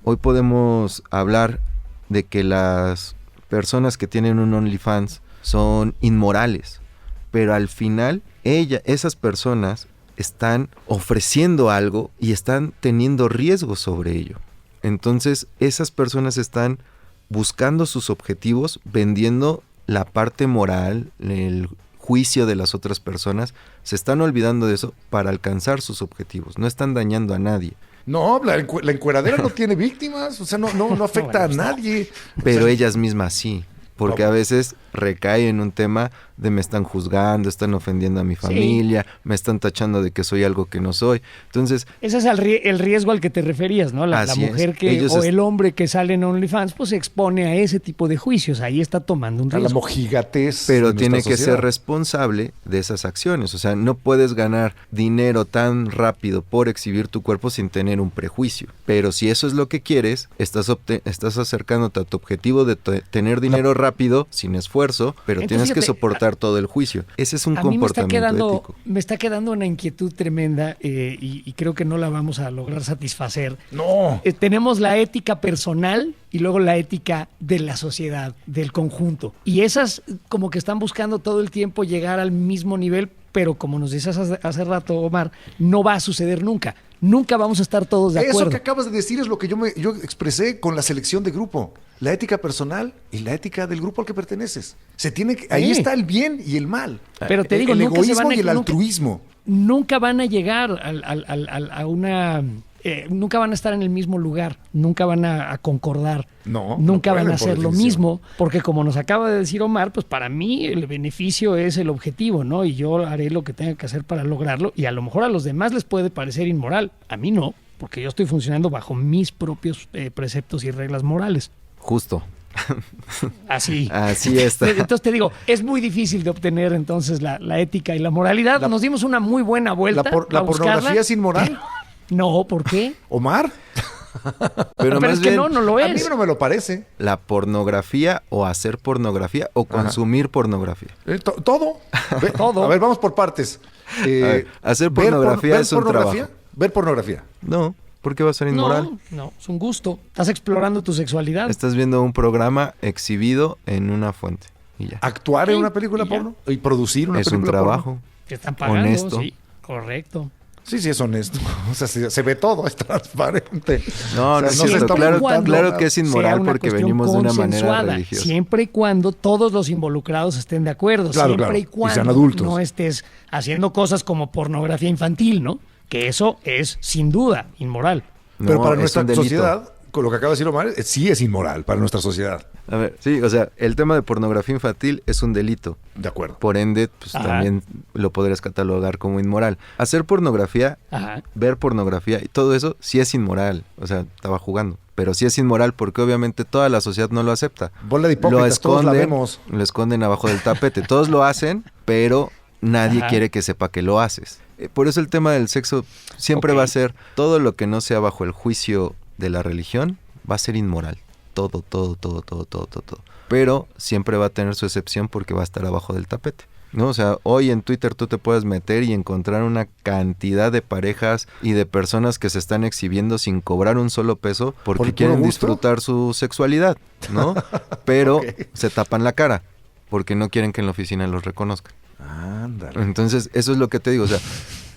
hoy podemos hablar de que las personas que tienen un OnlyFans son inmorales. Pero al final, esas personas están ofreciendo algo y están teniendo riesgos sobre ello. Entonces, esas personas están buscando sus objetivos, vendiendo la parte moral, el juicio de las otras personas, se están olvidando de eso para alcanzar sus objetivos, no están dañando a nadie, No, la encueradera no tiene víctimas, o sea, no afecta a nadie. pero ellas mismas sí, porque No. a veces recae en un tema de me están juzgando, están ofendiendo a mi familia, me están tachando de que soy algo que no soy. Entonces, Ese es el riesgo al que te referías, ¿no? La Así es. mujer que Ellos o es- el hombre que sale en OnlyFans, pues se expone a ese tipo de juicios. Ahí está tomando un A la riesgo. mojigatez. pero de tiene nuestra que sociedad. ser responsable de esas acciones. O sea, no puedes ganar dinero tan rápido por exhibir tu cuerpo sin tener un prejuicio. Pero si eso es lo que quieres, estás acercándote a tu objetivo de tener dinero rápido, sin esfuerzo, pero Entonces, tienes que fíjate, soportar todo el juicio. Ese es un A mí comportamiento ético. me está quedando una inquietud tremenda y creo que no la vamos a lograr satisfacer. No. Tenemos la ética personal y luego la ética de la sociedad, del conjunto. Y esas como que están buscando todo el tiempo llegar al mismo nivel, pero como nos dices hace rato, Omar, no va a suceder nunca. Nunca vamos a estar todos de acuerdo. Eso que acabas de decir es lo que yo expresé con la selección de grupo. La ética personal y la ética del grupo al que perteneces. Ahí está el bien y el mal. Pero te digo, el nunca se egoísmo van a- y el nunca- altruismo. Nunca van a llegar a una... nunca van a estar en el mismo lugar, nunca van a concordar, No, nunca no van pueden, a por hacer lo definición. mismo, porque como nos acaba de decir Omar, pues para mí el beneficio es el objetivo, ¿no? Y yo haré lo que tenga que hacer para lograrlo, y a lo mejor a los demás les puede parecer inmoral, a mí no, porque yo estoy funcionando bajo mis propios preceptos y reglas morales. Justo. Así. Así está. Entonces te digo, es muy difícil de obtener entonces la ética y la moralidad. Nos dimos una muy buena vuelta. ¿La a buscarla. pornografía es inmoral? No, ¿por qué? ¿Omar? Pero Pero más es que bien, no lo A mí es. no me lo parece. la pornografía o hacer pornografía o consumir pornografía. Todo. Todo. A ver, vamos por partes. ver, hacer ver pornografía ver es un pornografía, trabajo. Ver pornografía. No, ¿por qué va a ser inmoral? No, es un gusto. Estás explorando tu sexualidad. Estás viendo un programa exhibido en una fuente y ya. Actuar en Sí, una película y ya. porno y producir una Es un película porno. trabajo. Te están pagando. honesto. Sí, correcto. Sí, es honesto. O sea, se ve todo, es transparente. No, O sea, no es se cierto. está Claro, ocultando claro nada. que es Sea inmoral una porque cuestión venimos de una manera consensuada, religiosa. Siempre y cuando todos los involucrados estén de acuerdo. Claro, siempre claro. y Y cuando sean adultos. no estés haciendo cosas como pornografía infantil, ¿no? Que eso es sin duda inmoral. No, Pero para es nuestra un delito. sociedad, con lo que acaba de decir Omar, sí es inmoral para nuestra sociedad. A ver, sí, o sea, el tema de pornografía infantil es un delito. De acuerdo. Por ende, pues Ajá. también lo podrías catalogar como inmoral. Hacer pornografía, Ajá. ver pornografía y todo eso sí es inmoral. O sea, estaba jugando. pero sí es inmoral porque obviamente toda la sociedad no lo acepta. Bola de hipócritas, todos la vemos. Lo esconden abajo del tapete. Todos lo hacen, pero nadie quiere que sepa que lo haces. Por eso el tema del sexo siempre va a ser todo lo que no sea bajo el juicio de la religión va a ser inmoral. Todo. Pero siempre va a tener su excepción porque va a estar abajo del tapete, ¿no? O sea, hoy en Twitter tú te puedes meter y encontrar una cantidad de parejas y de personas que se están exhibiendo sin cobrar un solo peso porque quieren disfrutar su sexualidad, ¿no? Pero se tapan la cara porque no quieren que en la oficina los reconozcan. Ándale. Entonces, eso es lo que te digo, o sea...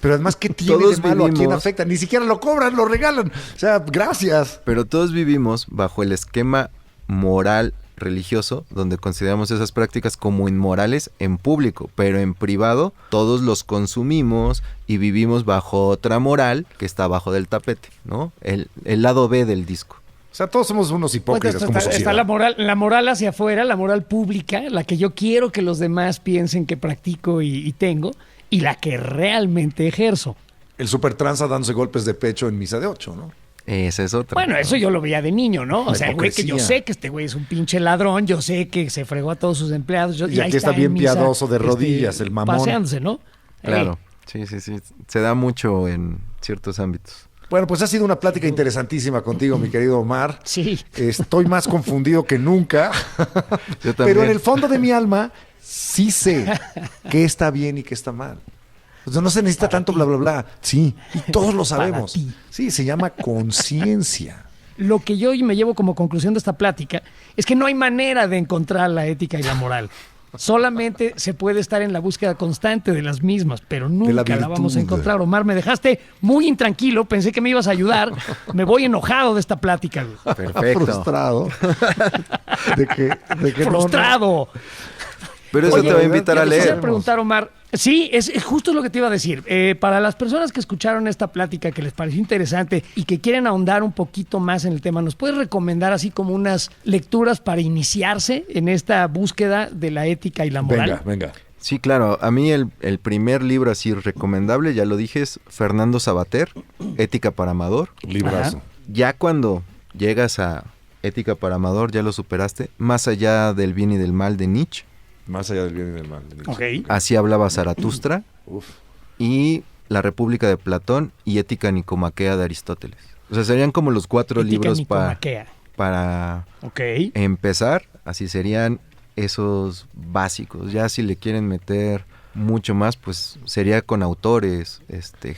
Pero además, ¿qué tiene de malo? ¿A quién afecta? Ni siquiera lo cobran, lo regalan. O sea, gracias. Pero todos vivimos bajo el esquema moral religioso, donde consideramos esas prácticas como inmorales en público, pero en privado todos los consumimos y vivimos bajo otra moral que está abajo del tapete, ¿no? El lado B del disco. O sea, todos somos unos hipócritas como sociedad. Está la moral hacia afuera, la moral pública, la que yo quiero que los demás piensen que practico y tengo, y la que realmente ejerzo. El super tranza dándose golpes de pecho en misa de 8, ¿no? Esa es otra. Bueno, eso yo lo veía de niño, ¿no? O La sea, güey, que yo sé que este güey es un pinche ladrón, yo sé que se fregó a todos sus empleados. Y aquí está bien piadoso de rodillas, el mamón. Paseándose, ¿no? Claro, sí. Se da mucho en ciertos ámbitos. Bueno, pues ha sido una plática interesantísima contigo, mi querido Omar. Sí. Estoy más confundido que nunca. Yo también. Pero en el fondo de mi alma sí sé qué está bien y qué está mal. O sea, no se necesita tanto bla, bla, bla. Sí, y todos lo sabemos. Sí, se llama conciencia. Lo que yo me llevo como conclusión de esta plática es que no hay manera de encontrar la ética y la moral. Solamente se puede estar en la búsqueda constante de las mismas, pero nunca la vamos a encontrar. Omar, me dejaste muy intranquilo, pensé que me ibas a ayudar. Me voy enojado de esta plática. Perfecto. Frustrado. de que frustrado. Pero eso te va a invitar a leer. Quisiera preguntar, Omar. Sí, es justo lo que te iba a decir. Para las personas que escucharon esta plática, que les pareció interesante y que quieren ahondar un poquito más en el tema, ¿nos puedes recomendar así como unas lecturas para iniciarse en esta búsqueda de la ética y la moral? Venga. Sí, claro. A mí el primer libro así recomendable, ya lo dije, es Fernando Savater, Ética para Amador. Librazo. Ajá. Ya cuando llegas a Ética para Amador, ya lo superaste. Más allá del bien y del mal de Nietzsche. Más allá del bien y del mal. Ok. Así hablaba Zaratustra. Y La República de Platón y Ética Nicomaquea de Aristóteles. O sea, serían como los 4 libros para empezar. Así serían esos básicos. Ya si le quieren meter mucho más, pues sería con autores,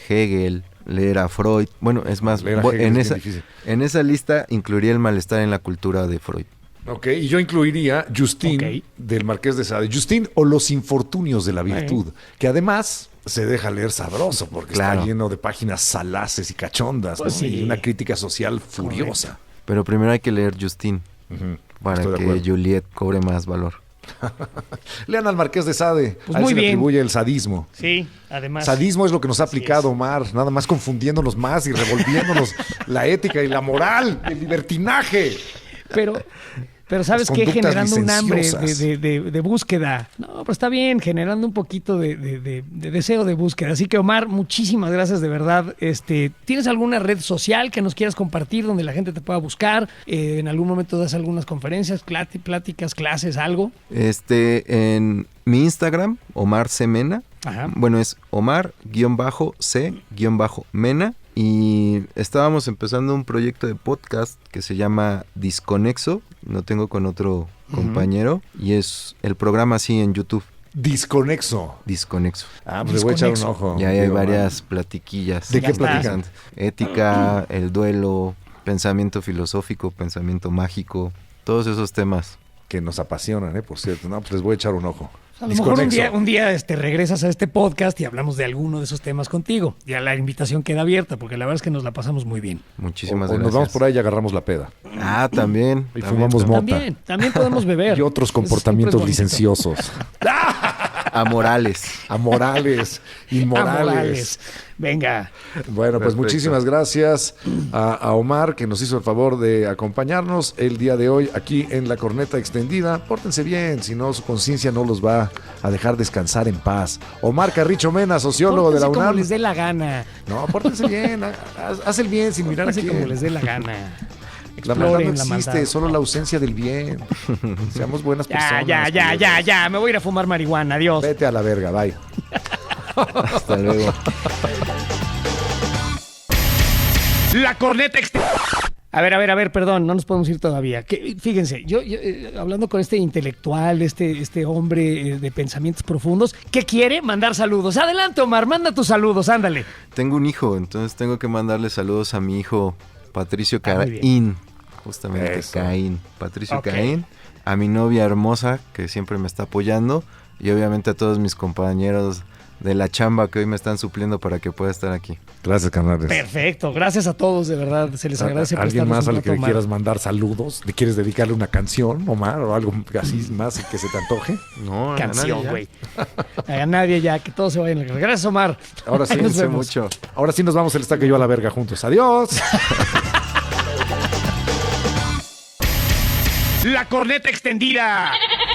Hegel, leer a Freud. Bueno, es más, en esa lista incluiría El malestar en la cultura de Freud. Ok, y yo incluiría Justín del Marqués de Sade. Justín o Los infortunios de la virtud, que además se deja leer sabroso porque está lleno de páginas salaces y cachondas, pues ¿no? Y una crítica social furiosa. Pero primero hay que leer Justín para que Juliet cobre más valor. Lean al Marqués de Sade, pues a él muy se le bien. atribuye el sadismo. Sí, además. Sadismo es lo que nos ha aplicado Omar, nada más confundiéndonos más y revolviéndonos la ética y la moral, el libertinaje. Pero ¿sabes qué? Generando un hambre de búsqueda. No, pero está bien, generando un poquito de deseo de búsqueda. Así que, Omar, muchísimas gracias de verdad. ¿Tienes alguna red social que nos quieras compartir donde la gente te pueda buscar? ¿En algún momento das algunas conferencias, pláticas, clases, algo? En mi Instagram, Omar C. Mena. Ajá. Bueno, es Omar-C-Mena. Y estábamos empezando un proyecto de podcast que se llama Disconexo, lo tengo con otro compañero, y es el programa así en YouTube. Disconexo. Ah, pues le voy a echar un ojo. Ya hay varias platiquillas. ¿De qué platican? Ética, el duelo, pensamiento filosófico, pensamiento mágico, todos esos temas. Que nos apasionan, por cierto. No, pues les voy a echar un ojo. A lo mejor un día regresas a este podcast y hablamos de alguno de esos temas contigo. Ya la invitación queda abierta, porque la verdad es que nos la pasamos muy bien. Muchísimas o gracias. Nos vamos por ahí y agarramos la peda. Ah, también. Y fumamos mota. También podemos beber. Y otros comportamientos licenciosos. Amorales. Inmorales. Venga. Bueno, pues muchísimas gracias a Omar, que nos hizo el favor de acompañarnos el día de hoy aquí en La Corneta Extendida. Pórtense bien, si no su conciencia no los va a dejar descansar en paz. Omar Carricho Mena, sociólogo de la UNAM. Como les dé la gana. No, pórtense bien, haz el bien sin mirar a quién. Como les dé la gana. La maldad no exploren la existe, maldad. solo la ausencia del bien. Seamos buenas personas. Ya. Me voy a ir a fumar marihuana. Adiós. Vete a la verga, bye. Hasta luego. La corneta A ver, perdón, no nos podemos ir todavía. Fíjense, yo hablando con este intelectual, este hombre de pensamientos profundos, ¿qué quiere? Mandar saludos. Adelante, Omar, manda tus saludos, ándale. Tengo un hijo, entonces tengo que mandarle saludos a mi hijo Patricio muy bien. Caín. Justamente Eso. Caín. Patricio Ok. Caín. A mi novia hermosa, que siempre me está apoyando. Y obviamente a todos mis compañeros de la chamba que hoy me están supliendo para que pueda estar aquí. Gracias, carnales. Perfecto, gracias a todos, de verdad. Se les agradece por ¿Alguien estarnos más un al que rato, le Omar. quieras mandar saludos? ¿Le quieres dedicarle una canción, Omar? ¿O algo así más que se te antoje? No, Canción, güey. A nadie ya, que todos se vayan. Gracias, Omar. Ahora sí, Nos cuídense vemos. mucho. Ahora sí nos vamos el estaca y yo a la verga juntos. ¡Adiós! La corneta extendida.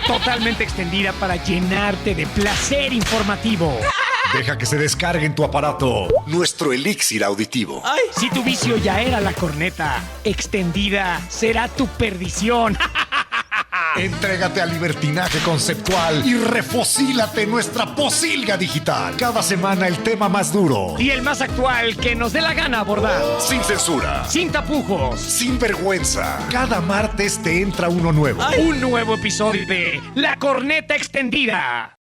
Totalmente extendida para llenarte de placer informativo. Deja que se descargue en tu aparato nuestro elixir auditivo. Si tu vicio ya era la corneta extendida, será tu perdición. Entrégate al libertinaje conceptual y refocílate en nuestra posilga digital. Cada semana el tema más duro, Y el más actual que nos dé la gana abordar. sin censura, Sin tapujos. sin vergüenza. Cada martes te entra uno nuevo. Un nuevo episodio de La corneta extendida.